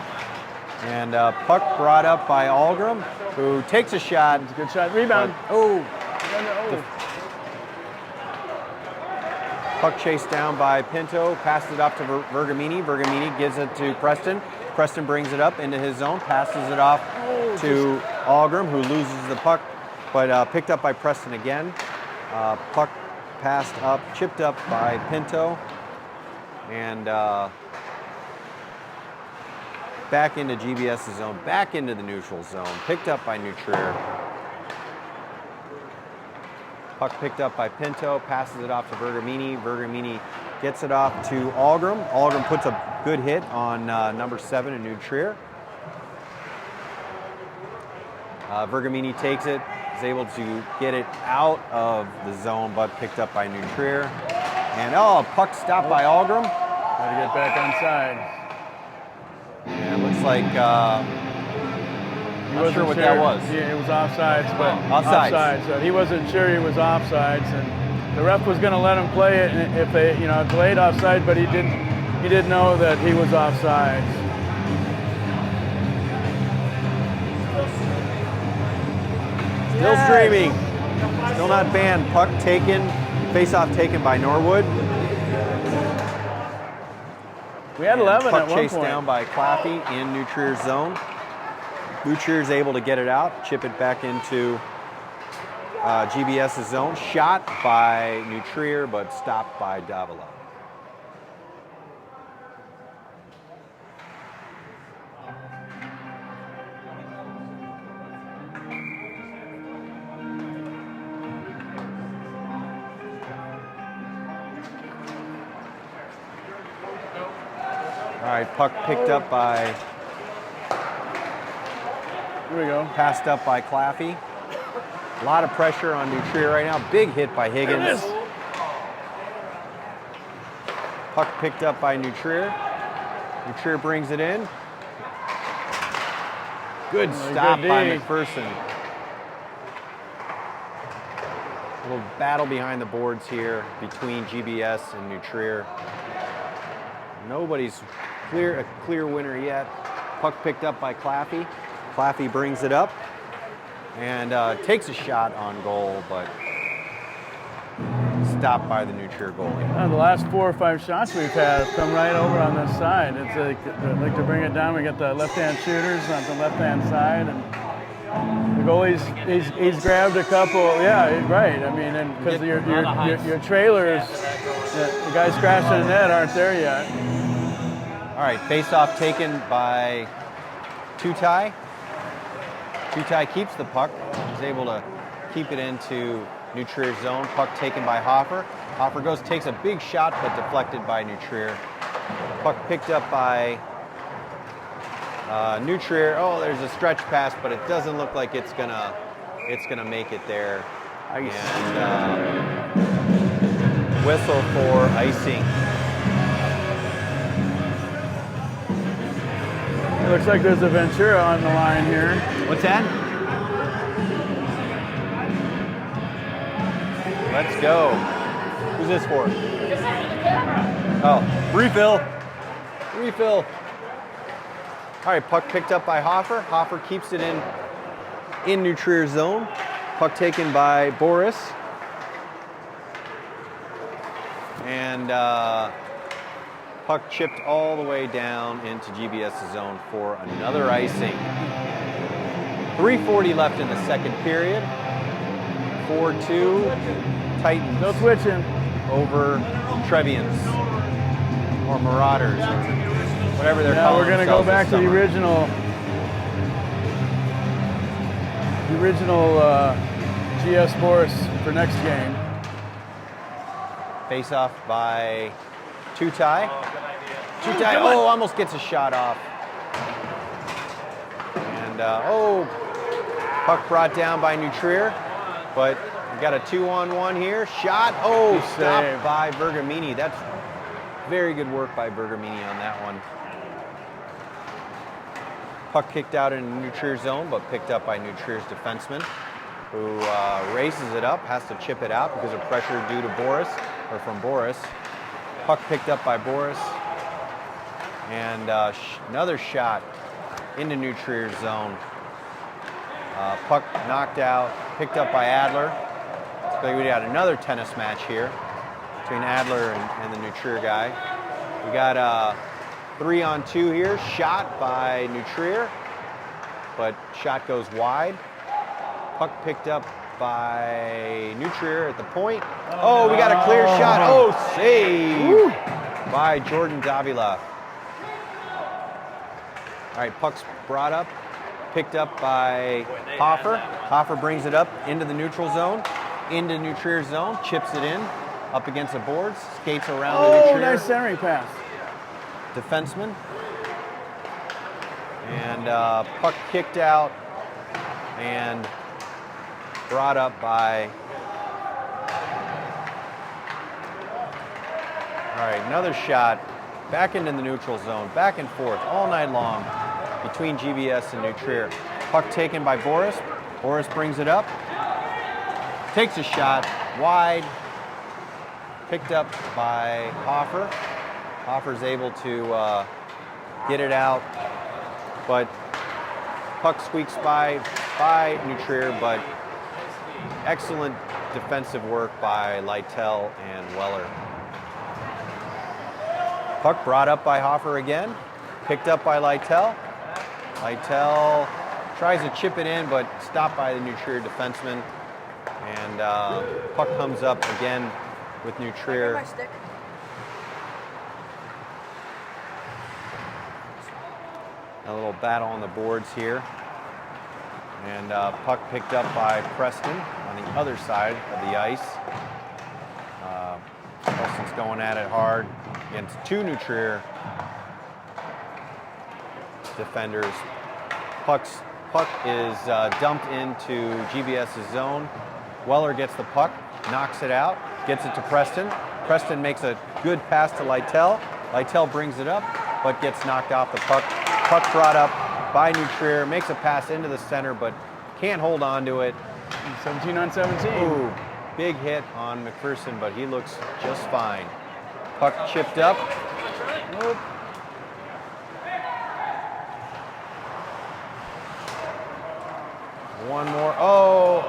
And puck brought up by Algrim, who takes a shot. It's a good shot. Rebound. Puck chased down by Pinto, passes it off to Vergamini. Vergamini gives it to Preston. Preston brings it up into his zone, passes it off to Algrim, who loses the puck, but picked up by Preston again. Puck passed up, chipped up by Pinto, and back into GBS's zone, back into the neutral zone, picked up by New Trier. Puck picked up by Pinto, passes it off to Vergamini. Vergamini gets it off to Algrim. Algrim puts a good hit on number 7 in New Trier. Vergamini takes it, is able to get it out of the zone, but picked up by New Trier. And puck stopped by Algrim. Got to get back onside. And it looks like, not sure what that was. Yeah, it was offsides, but offsides. So he wasn't sure he was offsides, and the ref was going to let him play it and if they, delayed offside, but he didn't know that he was offsides. Still streaming. Still not banned. Puck taken. Face-off taken by Norwood. We had 11 puck at one chased point. down by Claffey in New Trier's zone. New Trier's able to get it out, chip it back into GBS's zone. Shot by New Trier, but stopped by Davila. All right, puck picked up by, Here we go. passed up by Claffey. A lot of pressure on New Trier right now. Big hit by Higgins. Puck picked up by New Trier. New Trier brings it in. Good stop by McPherson. A little battle behind the boards here between GBS and New Trier. Nobody's a clear winner yet. Puck picked up by Claffey. Claffey brings it up and takes a shot on goal, but stopped by the New Trier goalie. The last 4 or 5 shots we've had have come right over on this side. It's like to bring it down. We got the left-hand shooters on the left-hand side, and the goalie's he's grabbed a couple. Yeah, right. I mean, and because your trailers, the guys crashing the net aren't there yet. All right, face-off taken by Tutaj. Tutaj keeps the puck. He's able to keep it into New Trier's zone. Puck taken by Hoffer. Hoffer takes a big shot, but deflected by New Trier. Puck picked up by New Trier. Oh, there's a stretch pass, but it doesn't look like it's gonna make it there. And whistle for icing. It looks like there's a Ventura on the line here. What's that? Let's go. Who's this for? Oh, refill. Refill. All right, puck picked up by Hoffer. Hoffer keeps it in New Trier's zone. Puck taken by Borys. And puck chipped all the way down into GBS's zone for another icing. 3:40 left in the second period. 4-2 Titans. No switching. Over Trevians or Marauders or whatever they're Yeah, calling we're going to go themselves back this to the summer. original GS Borys for next game. Face off by Tutaj. Oh, good idea. Tutaj, almost gets a shot off. And, Puck brought down by New Trier, but we got a 2-on-1 here. Shot, oh, Good stopped save. by Vergamini. That's very good work by Vergamini on that one. Puck kicked out in New Trier's zone, but picked up by New Trier's defenseman, who races it up, has to chip it out because of pressure due to Borys, or from Borys. Puck picked up by Borys, and another shot into New Trier's zone. Puck knocked out, picked up by Adler. So we got another tennis match here between Adler and the New Trier guy. We got a 3-on-2 here, shot by New Trier, but shot goes wide. Puck picked up by New Trier at the point. Oh, we got a clear shot. Oh, save by Jordan Davila. All right, puck's brought up, picked up by Hoffer. Hoffer brings it up into the neutral zone, into New Trier's zone, chips it in, up against the boards, skates around the New Oh, Trier nice centering pass. defenseman. And puck kicked out and brought up by, all right, another shot back into the neutral zone, back and forth all night long between GBS and New Trier. Puck taken by Borys. Borys brings it up, takes a shot wide, picked up by Hoffer. Hoffer's able to get it out, but puck squeaks by New Trier, but excellent defensive work by Lytle and Weller. Puck brought up by Hoffer again, picked up by Lytle. Lytle tries to chip it in, but stopped by the New Trier defenseman. And puck comes up again with New Trier. A little battle on the boards here. And puck picked up by Preston on the other side of the ice. Preston's going at it hard against two New Trier defenders. Puck is dumped into GBS's zone. Weller gets the puck, knocks it out, gets it to Preston. Preston makes a good pass to Lytle. Lytle brings it up, but gets knocked off the puck. Puck brought up by New Trier, makes a pass into the center, but can't hold on to it. 17 on 17. Ooh, big hit on McPherson, but he looks just fine. Puck chipped up. Nope. One more. Oh.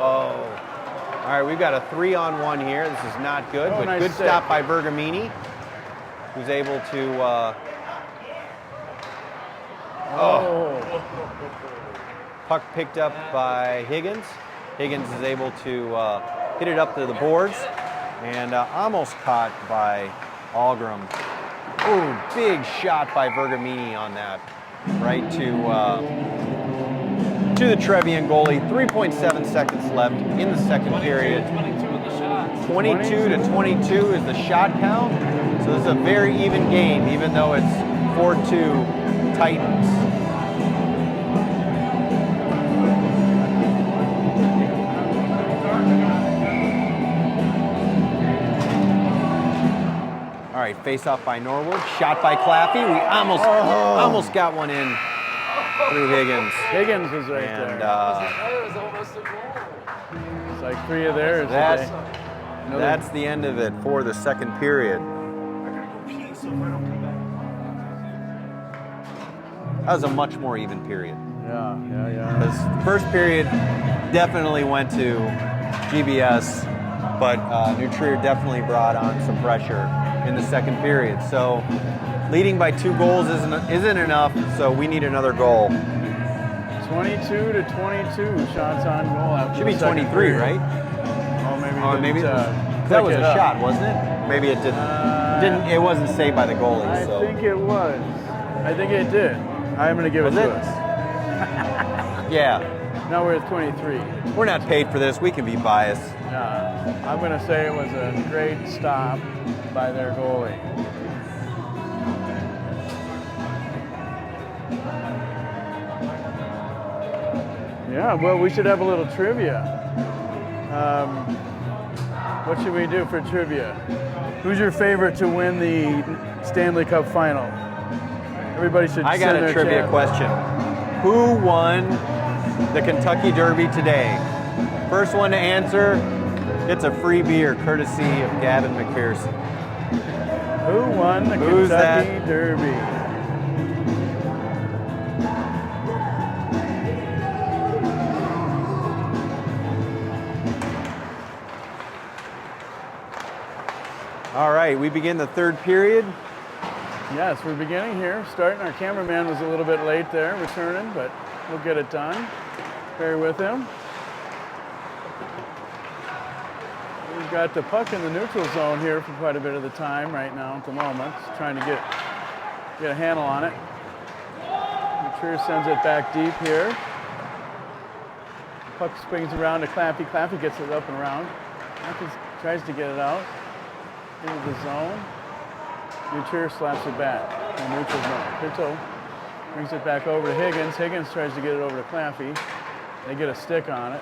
All right, we've got a 3-on-1 here. This is not good, but nice good save. stop by Vergamini, who's able to. Puck picked up by Higgins. Higgins is able to hit it up to the boards, and almost caught by Algrim. Ooh, big shot by Vergamini on that, right to the Trevian goalie. 3.7 seconds left in the second period. 22 to 22 is the shot count. So this is a very even game, even though it's 4-2 Titans. All right, face off by Norwood, shot by Claffey. We almost got one in through Higgins. Higgins was right And there. That was almost a goal. It's like 3 of theirs. that's the end of it for the second period. That was a much more even period. Yeah. This first period definitely went to GBS, but New Trier definitely brought on some pressure in the second period. So leading by 2 goals isn't enough, so we need another goal. 22 to 22 shots on goal. After Should be the second 23, period. right? Oh, maybe that was a shot, wasn't it? Maybe it didn't. It wasn't saved by the goalie. I So. think it was. I think it did. I'm going to give it Was to it? us. Yeah, Now we're at 23. we're not paid for this. We can be biased. I'm going to say it was a great stop by their goalie. Yeah, well, we should have a little trivia. What should we do for trivia? Who's your favorite to win the Stanley Cup final? Everybody should I got send a their trivia chat. question. Who won the Kentucky Derby today? First one to answer gets a free beer courtesy of Gavin McPherson. Who won the Who's Kentucky that? Derby? All right, we begin the third period. Yes, we're beginning here. Starting. Our cameraman was a little bit late there, returning, but we'll get it done. Bear with him. We've got the puck in the neutral zone here for quite a bit of the time right now at the moment. Just trying to get a handle on it. Mature sends it back deep here. The puck swings around to Claffey. Claffey gets it up and around. Claffey tries to get it out into the zone. Mature slaps it back in the neutral zone. Pinto brings it back over to Higgins. Higgins tries to get it over to Claffey. They get a stick on it.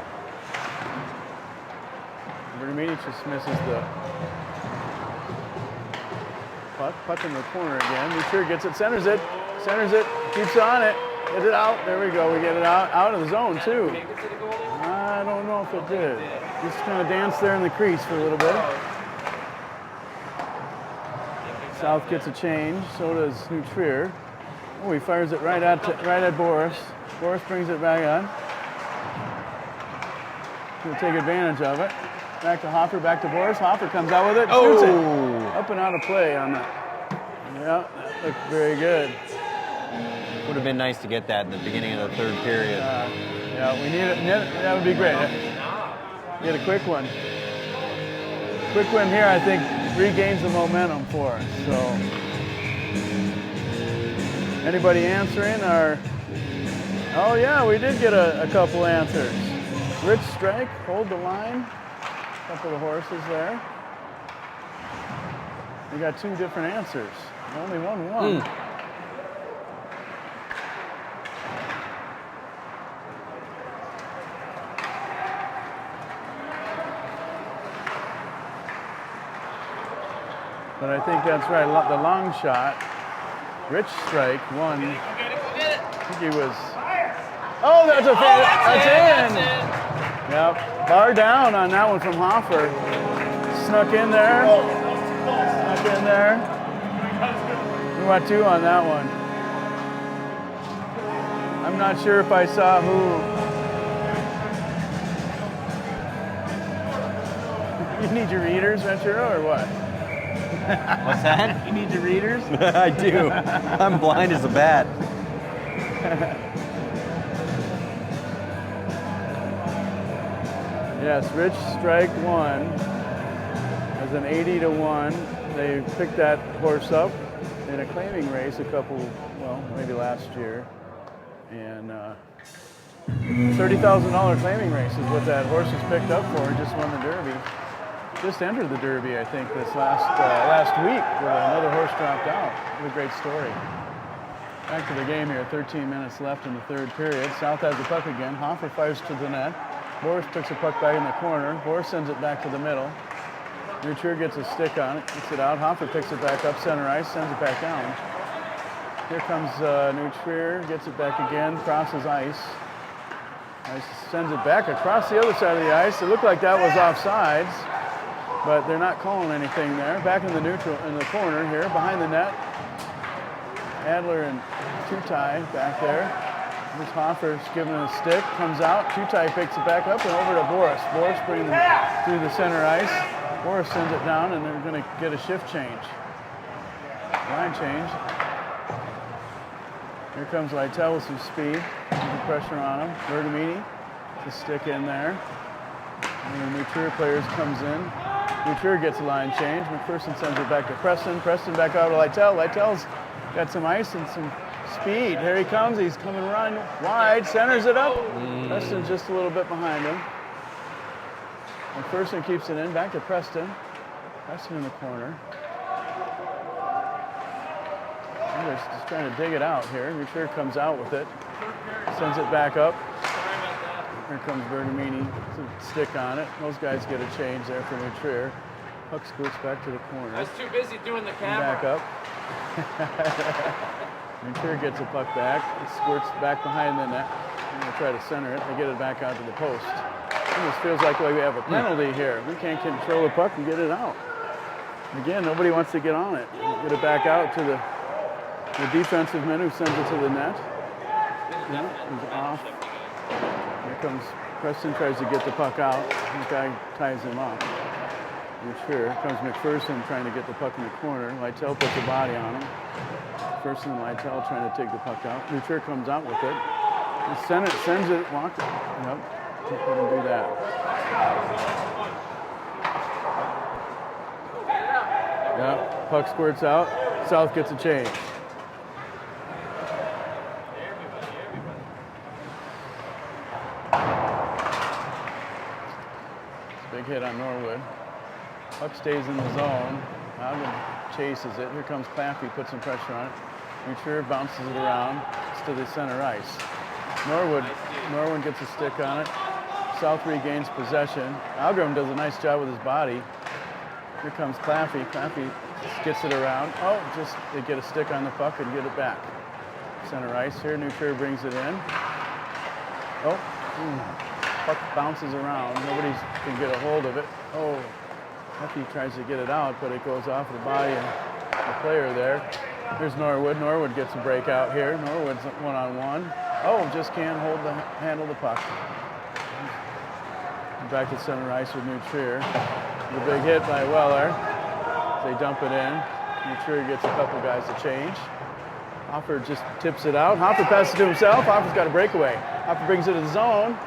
Vergamini just misses the puck. Puck in the corner again. Mature gets it, centers it, keeps on it, gets it out. There we go. We get it out of the zone too. I don't know if it did. Just kind of danced there in the crease for a little bit. South gets a change. So does New Trier. Oh, he fires it right at Borys. Borys brings it back on. He'll take advantage of it. Back to Hoffer, back to Borys. Hoffer comes out with it, shoots it. Up and out of play on that. Yeah, that looked very good. Would have been nice to get that in the beginning of the third period. Yeah, we need it. That would be great. Get a quick one. Quick one here, I think, regains the momentum for us. So, anybody answering? Or oh yeah, we did get a couple answers. Rich strike, hold the line. A couple of horses there. We got two different answers. Only one won. But I think that's right. The long shot. Rich strike won. I think he was. Oh, that's in. Yep. Bar down on that one from Hoffer. Snuck in there. We got two on that one. I'm not sure if I saw who. You need your readers, Ventura, or what? What's that? You need your readers? I do. I'm blind as a bat. Yes, Rich strike one as an 80-1. They picked that horse up in a claiming race maybe last year. And $30,000 claiming race is what that horse was picked up for. He just won the Derby. Just entered the Derby, I think, this last week where another horse dropped out. What a great story. Back to the game here, 13 minutes left in the third period. South has the puck again. Hoffer fires to the net. Borys picks a puck back in the corner. Borys sends it back to the middle. Trier gets a stick on it, gets it out. Hoffer picks it back up center ice, sends it back down. Here comes Trier, gets it back again, crosses ice. Ice sends it back across the other side of the ice. It looked like that was offsides, but they're not calling anything there. Back in the corner here, behind the net. Adler and Tutaj back there. This Hoffer's giving it a stick, comes out. Tutaj picks it back up and over to Borys. Borys brings it through the center ice. Borys sends it down, and they're going to get a shift change. Line change. Here comes Lytle with some speed. Put pressure on him. Vergamini to stick in there. And the New Trier players comes in. New Trier gets a line change. McPherson sends it back to Preston. Preston back out to Lytle. Lytle's got some ice and some speed. Here he comes. He's coming run wide. Centers it up. Preston's just a little bit behind him. McPherson keeps it in. Back to Preston. Preston in the corner. They're just trying to dig it out here. Trier comes out with it. Sends it back up. Here comes Vergamini, stick on it. Those guys get a change there for Nutrier. Puck scoots back to the corner. I was too busy doing the camera. Back up. Nutrier gets a puck back. It squirts back behind the net. I'm going to try to center it. They get it back out to the post. It almost feels like we have a penalty here. We can't control the puck and get it out. Again, nobody wants to get on it. Get it back out to the defensive man who sends it to the net. Yeah, he's off. Here comes Preston, tries to get the puck out. This guy ties him up. Here comes McPherson trying to get the puck in the corner. Lytle puts a body on him. McPherson and Lytle trying to take the puck out. Nutrier comes out with it. Sends it, walk it. Yep, let him do that. Yep, puck squirts out. South gets a change. Big hit on Norwood. Puck stays in the zone. Ogden chases it. Here comes Claffey, puts some pressure on it. Nutrier bounces it around. It's to the center ice. Norwood gets a stick on it. South regains possession. Algram does a nice job with his body. Here comes Claffey. Claffey gets it around. Oh, just they get a stick on the puck and get it back. Center ice here. Nutrier brings it in. Oh, puck bounces around. Nobody can get a hold of it. Oh, Claffey tries to get it out, but it goes off the body of the player there. Here's Norwood. Norwood gets a breakout here. Norwood's one-on-one. Oh, just can't handle the puck. Back to center ice with Nutrier. The big hit by Weller. They dump it in. Nutrier gets a couple guys to change. Hoffer just tips it out. Hoffer passes to himself. Hoffer's got a breakaway. Hoffer brings it to the zone.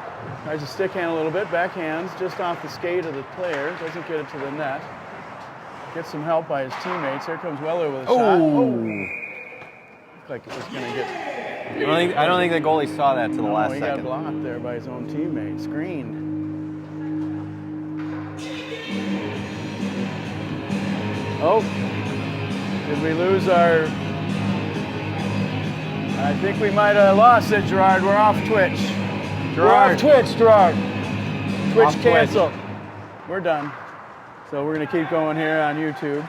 Tries to stick hand a little bit. Backhands just off the skate of the player. Doesn't get it to the net. Gets some help by his teammates. Here comes Weller with a shot. Oh! Looked like it was going to get... I don't think the goalie saw that to the last he second. got blocked there by his own teammate. Screened. Oh, did we lose our... I think we might have lost it, Gerard. We're off Twitch. Gerard. We're off Twitch, Gerard. Twitch canceled. We're done. So we're going to keep going here on YouTube.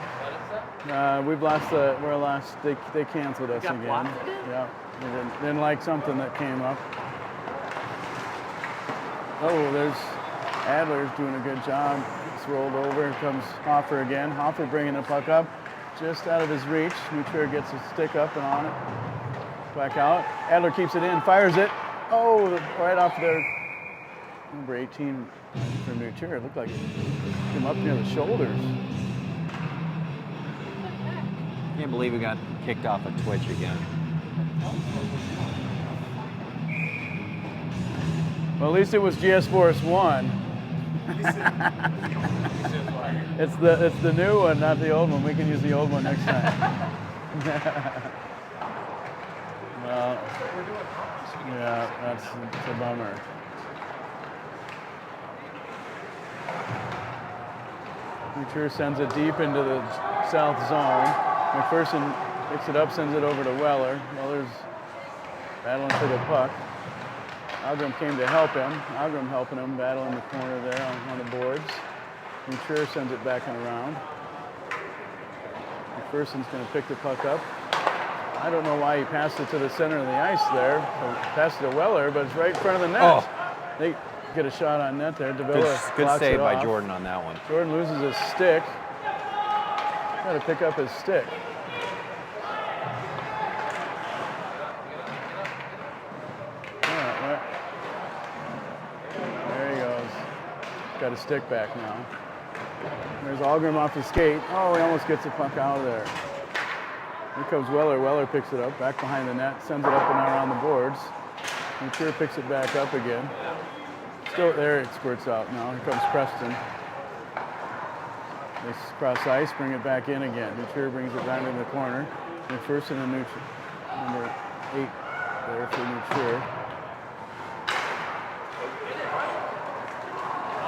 We've lost the... We're lost. They canceled us again. Yeah. They didn't like something that came up. Oh, there's Adler's doing a good job. It's rolled over. Here comes Hoffer again. Hoffer bringing the puck up just out of his reach. Nutrier gets a stick up and on it. Back out. Adler keeps it in, fires it. Oh, right off there. Number 18 for Nutrier. It looked like it came up near the shoulders. Can't believe we got kicked off of Twitch again. Well, at least it was GS Force 1. It's the new one, not the old one. We can use the old one next time. Well, yeah, that's a bummer. Nutrier sends it deep into the south zone. McPherson picks it up, sends it over to Weller. Weller's battling for the puck. Algram came to help him. Algram helping him battle in the corner there on the boards. Nutrier sends it back and around. McPherson's going to pick the puck up. I don't know why he passed it to the center of the ice there. Passed it to Weller, but it's right in front of the net. Oh. They get a shot on net there. Davila Good save by off. Jordan on that one. Jordan loses his stick. Got to pick up his stick. There he goes. Got his stick back now. There's Algram off the skate. Oh, he almost gets the puck out of there. Here comes Weller. Weller picks it up back behind the net, sends it up and around the boards. Nutrier picks it back up again. Still there, it squirts out now. Here comes Preston. They cross ice, bring it back in again. Nutrier brings it down in the corner. McPherson and number 8 there for Nutrier.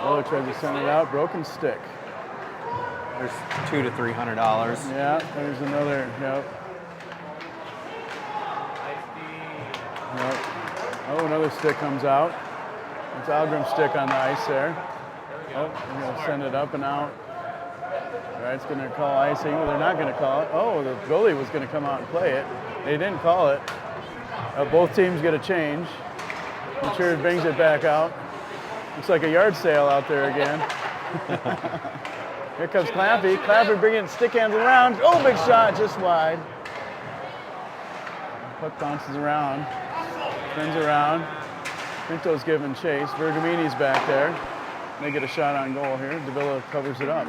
Weller tries to send it out, broken stick. There's $200 to $300. Yeah, there's another, yep. Oh, another stick comes out. It's Algrim's stick on the ice there. Oh, they're going to send it up and out. All right, it's going to call icing. Well, they're not going to call it. Oh, the goalie was going to come out and play it. They didn't call it. Both teams get a change. Mature brings it back out. Looks like a yard sale out there again. Here comes Claffey. Claffey bringing stick hands around. Oh, big shot, just wide. Puck bounces around, spins around. Pinto's giving chase. Vergamini's back there. They get a shot on goal here. Davila covers it up.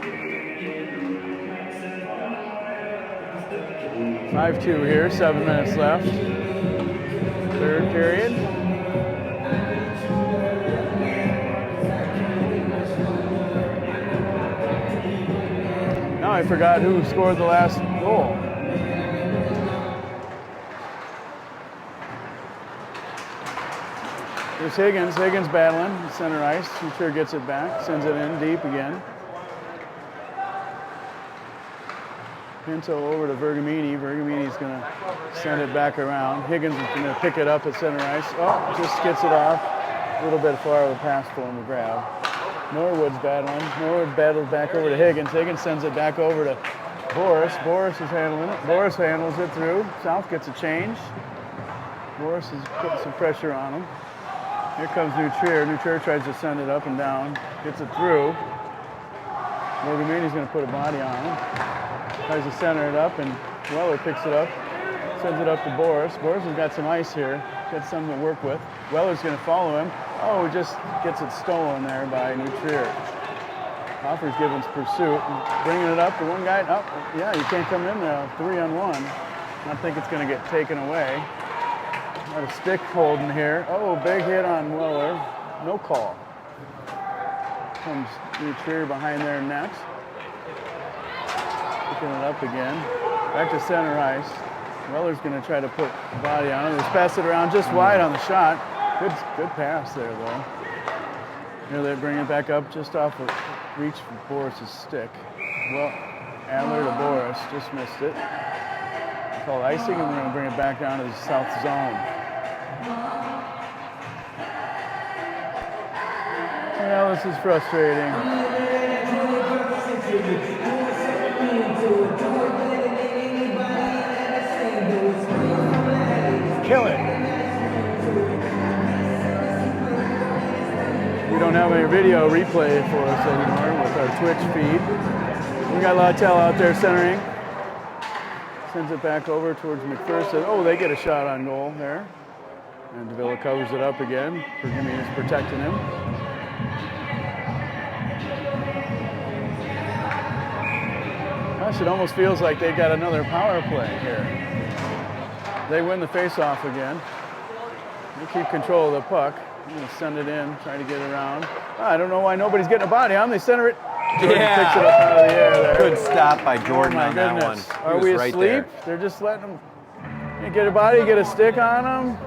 5-2 here, 7 minutes left. Third period. Now I forgot who scored the last goal. There's Higgins. Higgins battling center ice. Sure gets it back. Sends it in deep again. Pinto over to Vergamini. Vergamini's going to send it back around. Higgins is going to pick it up at center ice. Oh, just gets it off. A little bit far of a pass for him to grab. Norwood's battling. Norwood battles back over to Higgins. Higgins sends it back over to Borys. Borys is handling it. Borys handles it through. South gets a change. Borys is putting some pressure on him. Here comes Nutrier. Nutrier tries to send it up and down. Gets it through. Vergamini's going to put a body on him. Tries to center it up, and Weller picks it up. Sends it up to Borys. Borys has got some ice here. Got something to work with. Weller's going to follow him. Oh, he just gets it stolen there by Nutrier. Hoffer's giving pursuit. Bringing it up to one guy. Oh, yeah, you can't come in there 3-on-1. I think it's going to get taken away. Got a stick holding here. Oh, big hit on Weller. No call. Comes Nutrier behind their net. Picking it up again. Back to center ice. Weller's going to try to put the body on him. He's passed it around just wide on the shot. Good pass there, though. Here they bring it back up just off of reach for Boris' stick. Well, Adler to Borys. Just missed it. Called icing, and we're going to bring it back down to the south zone. Well, this is frustrating. Kill it. We don't have any video replay for us anymore with our Twitch feed. We got Littell out there centering. Sends it back over towards McPherson. Oh, they get a shot on goal there. And Davila covers it up again. Vergamini's protecting him. Gosh, it almost feels like they got another power play here. They win the face-off again. They keep control of the puck. I'm going to send it in, try to get it around. I don't know why nobody's getting a body on. They center it. Jordan picks it up out of the air there. Good stop by Jordan on that one. Are we asleep? Right. They're just letting them get a body, get a stick on them.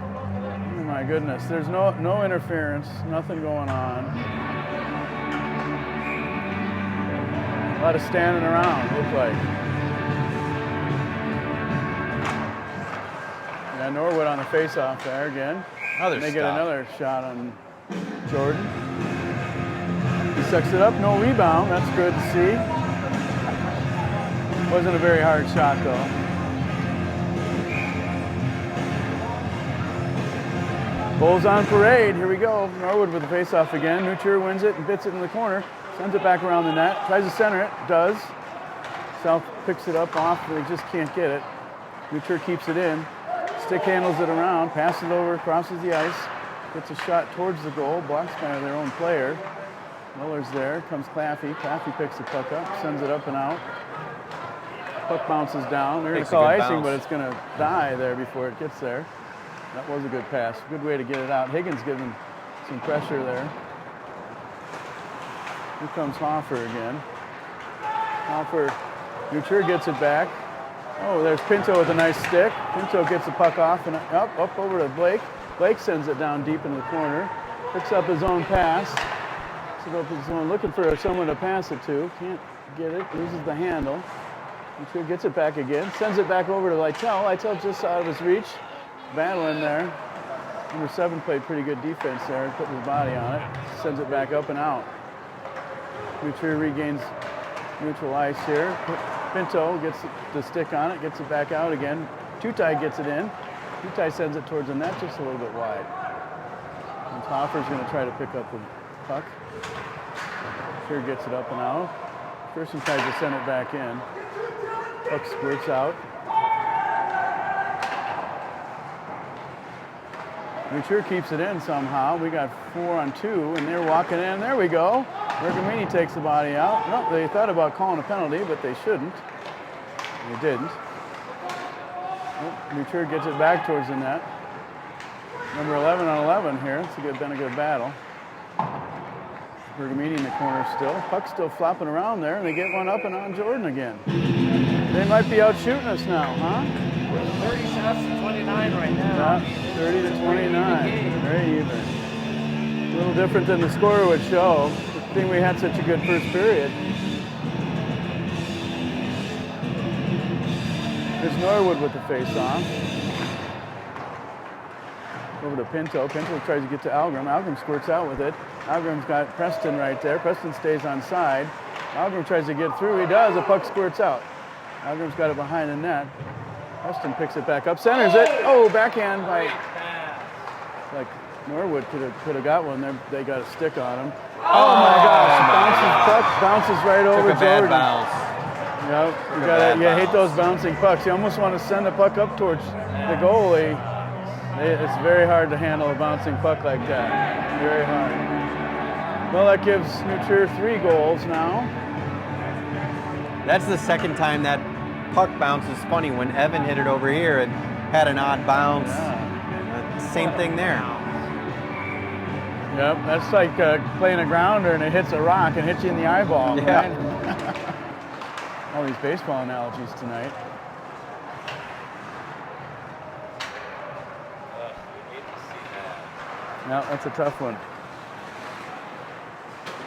Oh my goodness. There's no interference, nothing going on. A lot of standing around, looks like. Yeah, Norwood on the face-off there again. They get another shot on Jordan. He sucks it up, no rebound. That's good to see. Wasn't a very hard shot, though. Bulls on parade. Here we go. Norwood with the face-off again. Nutrier wins it and bits it in the corner. Sends it back around the net. Tries to center it. Does. South picks it up off, but they just can't get it. Nutrier keeps it in. Stick handles it around. Passes it over. Crosses the ice. Gets a shot towards the goal. Blocked by their own player. Miller's there. Comes Claffey. Claffey picks the puck up. Sends it up and out. Puck bounces down. They're going to call icing, but it's going to die there before it gets there. That was a good pass. Good way to get it out. Higgins giving some pressure there. Here comes Hoffer again. Hoffer, Nutrier gets it back. Oh, there's Pinto with a nice stick. Pinto gets the puck off and up over to Blake. Blake sends it down deep into the corner. Picks up his own pass. Picks it up his own, looking for someone to pass it to. Can't get it. Loses the handle. Nutrier gets it back again. Sends it back over to Littell. Littell just out of his reach. Battling there. Number 7 played pretty good defense there, putting his body on it, sends it back up and out. Nutrier regains neutral ice here. Pinto gets the stick on it, gets it back out again. Tutaj gets it in. Tutaj sends it towards the net just a little bit wide. And Hoffer's going to try to pick up the puck. Here gets it up and out. McPherson tries to send it back in. Puck squirts out. Nutrier keeps it in somehow. We got 4 on 2, and they're walking in. There we go. Vergamini takes the body out. No, they thought about calling a penalty, but they shouldn't. They didn't. Nutrier gets it back towards the net. Number 11 on 11 here. It's been a good battle. Vergamini in the corner still. Puck's still flopping around there, and they get one up and on Jordan again. They might be out shooting us now, huh? 30 shots to 29 right now. Yeah, 30 to 29. Very even. A little different than the score would show. Good thing we had such a good first period. There's Norwood with the face-off. Over to Pinto. Pinto tries to get to Algram. Algram squirts out with it. Algram's got Preston right there. Preston stays on side. Algram tries to get through. He does. The puck squirts out. Algram's got it behind the net. Preston picks it back up. Centers it. Oh, backhand by... Like Norwood could have got one there. They got a stick on him. Oh my gosh. Puck bounces right over Took a bad Jordan. bounce. Yep, you hate those bouncing pucks. You almost want to send the puck up towards the goalie. It's very hard to handle a bouncing puck like that. Very hard. Well, that gives Nutrier 3 goals now. That's the second time that puck bounce is funny. When Evan hit it over here, it had an odd bounce. Yeah. Same thing there. Yep, that's like playing a grounder and it hits a rock and hits you in the eyeball. Yeah. Right? All these baseball analogies tonight. No, that's a tough one.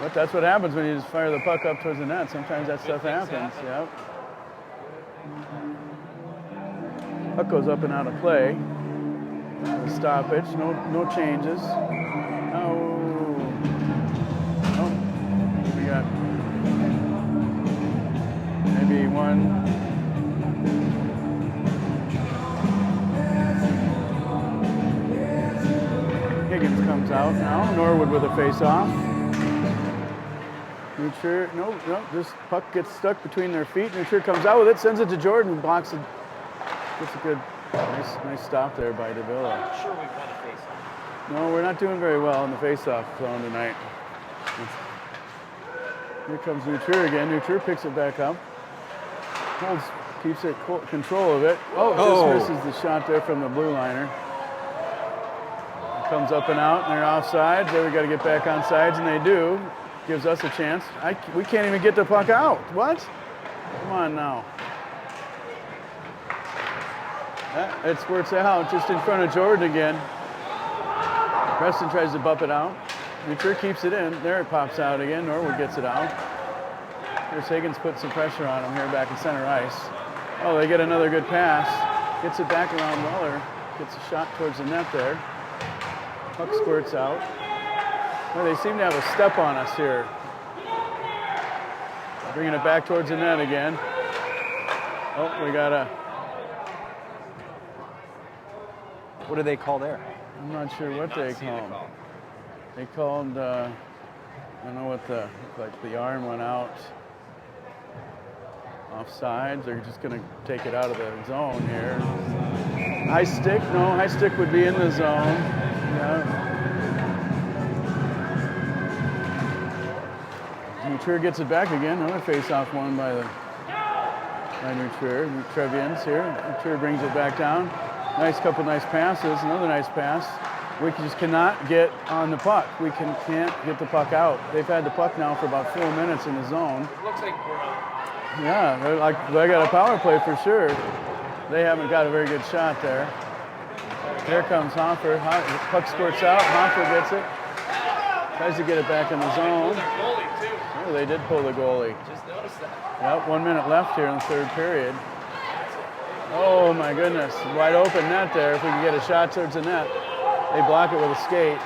But that's what happens when you just fire the puck up towards the net. Sometimes that stuff happens. Yep. Puck goes up and out of play. Stoppage. No changes. Oh. We got maybe one. Higgins comes out now. Norwood with a face-off. Nutrier, no, this puck gets stuck between their feet. Nutrier comes out with it, sends it to Jordan, blocks it. Gets a good, nice stop there by DeVilla. I'm not sure we've won a face-off. No, we're not doing very well in the face-off zone tonight. Here comes Nutrier again. Nutrier picks it back up. Keeps it control of it. Oh, just misses the shot there from the blue liner. Comes up and out, and they're offside. So we got to get back on sides, and they do. Gives us a chance. We can't even get the puck out. What? Come on now. It squirts out just in front of Jordan again. Preston tries to bump it out. Nutrier keeps it in. There it pops out again. Norwood gets it out. Here's Higgins puts some pressure on him here back in center ice. Oh, they get another good pass. Gets it back around Muller. Gets a shot towards the net there. Puck squirts out. Well, they seem to have a step on us here. Bringing it back towards the net again. Oh, we got a... What do they call there? I'm not sure what they called. They called, I don't know what like the arm went out. Offsides. They're just going to take it out of the zone here. High stick? No, high stick would be in the zone. Yeah. Nutrier gets it back again. Another face-off won by Nutrier. Trevians here. Nutrier brings it back down. Couple nice passes. Another nice pass. We just cannot get on the puck. We can't get the puck out. They've had the puck now for about 4 minutes in the zone. It looks like we're out. Yeah, they got a power play for sure. They haven't got a very good shot there. Here comes Hoffer. Puck squirts out. Hoffer gets it. Tries to get it back in the zone. Oh, they did pull the goalie. Just noticed that. Yep, 1 minute left here in the third period. Oh my goodness, wide open net there if we can get a shot towards the net. They block it with a skate.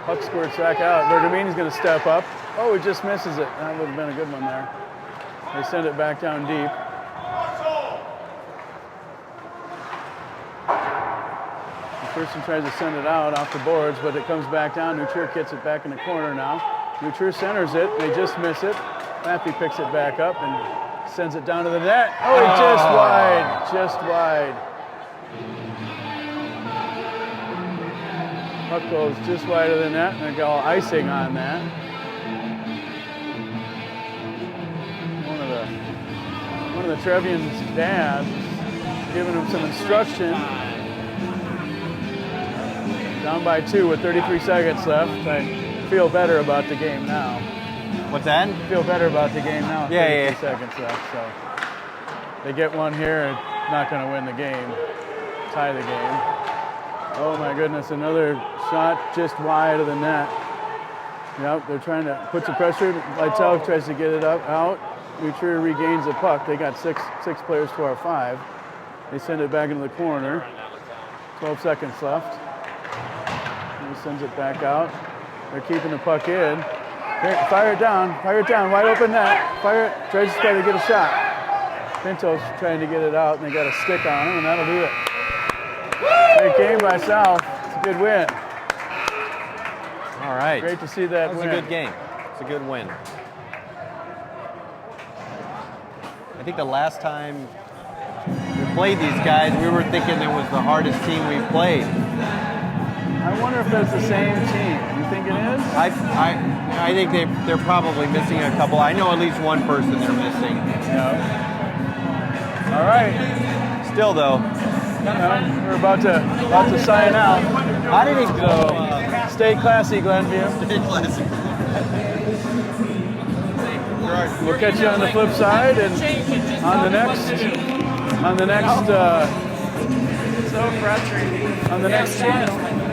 Puck squirts back out. Vergamini's going to step up. Oh, he just misses it. That would have been a good one there. They send it back down deep. McPherson tries to send it out off the boards, but it comes back down. Neutrier gets it back in the corner now. Neutrier centers it. They just miss it. Claffey picks it back up and sends it down to the net. Oh, just wide. Just wide. Puck goes just wide of the net, and they got icing on that. One of the Trevians' dads giving him some instruction. Down by 2 with 33 seconds left. I feel better about the game now. What's that? Feel better about the game now. Yeah, 33 seconds left. So they get one here, and not going to win the game. Tie the game. Oh my goodness, another shot just wide of the net. Yep, they're trying to put some pressure. Lytle tries to get it out. Neutrier regains the puck. They got six players to our 5. They send it back into the corner. 12 seconds left. He sends it back out. They're keeping the puck in. Here, fire it down, wide open net. Fire it, tries to get a shot. Pinto's trying to get it out, and they got a stick on him, and that'll do it. Great game by South. It's a good win. All right. Great to see that It was win. a good game. It's a good win. I think the last time we played these guys, we were thinking it was the hardest team we've played. I wonder if it's the same team. You think it is? I think they're probably missing a couple. I know at least one person they're missing. Yeah. All right. Still though, We're about to sign out. how did it go? Stay classy, Glenview. We'll catch you on the flip side and on the next So frustrating. channel.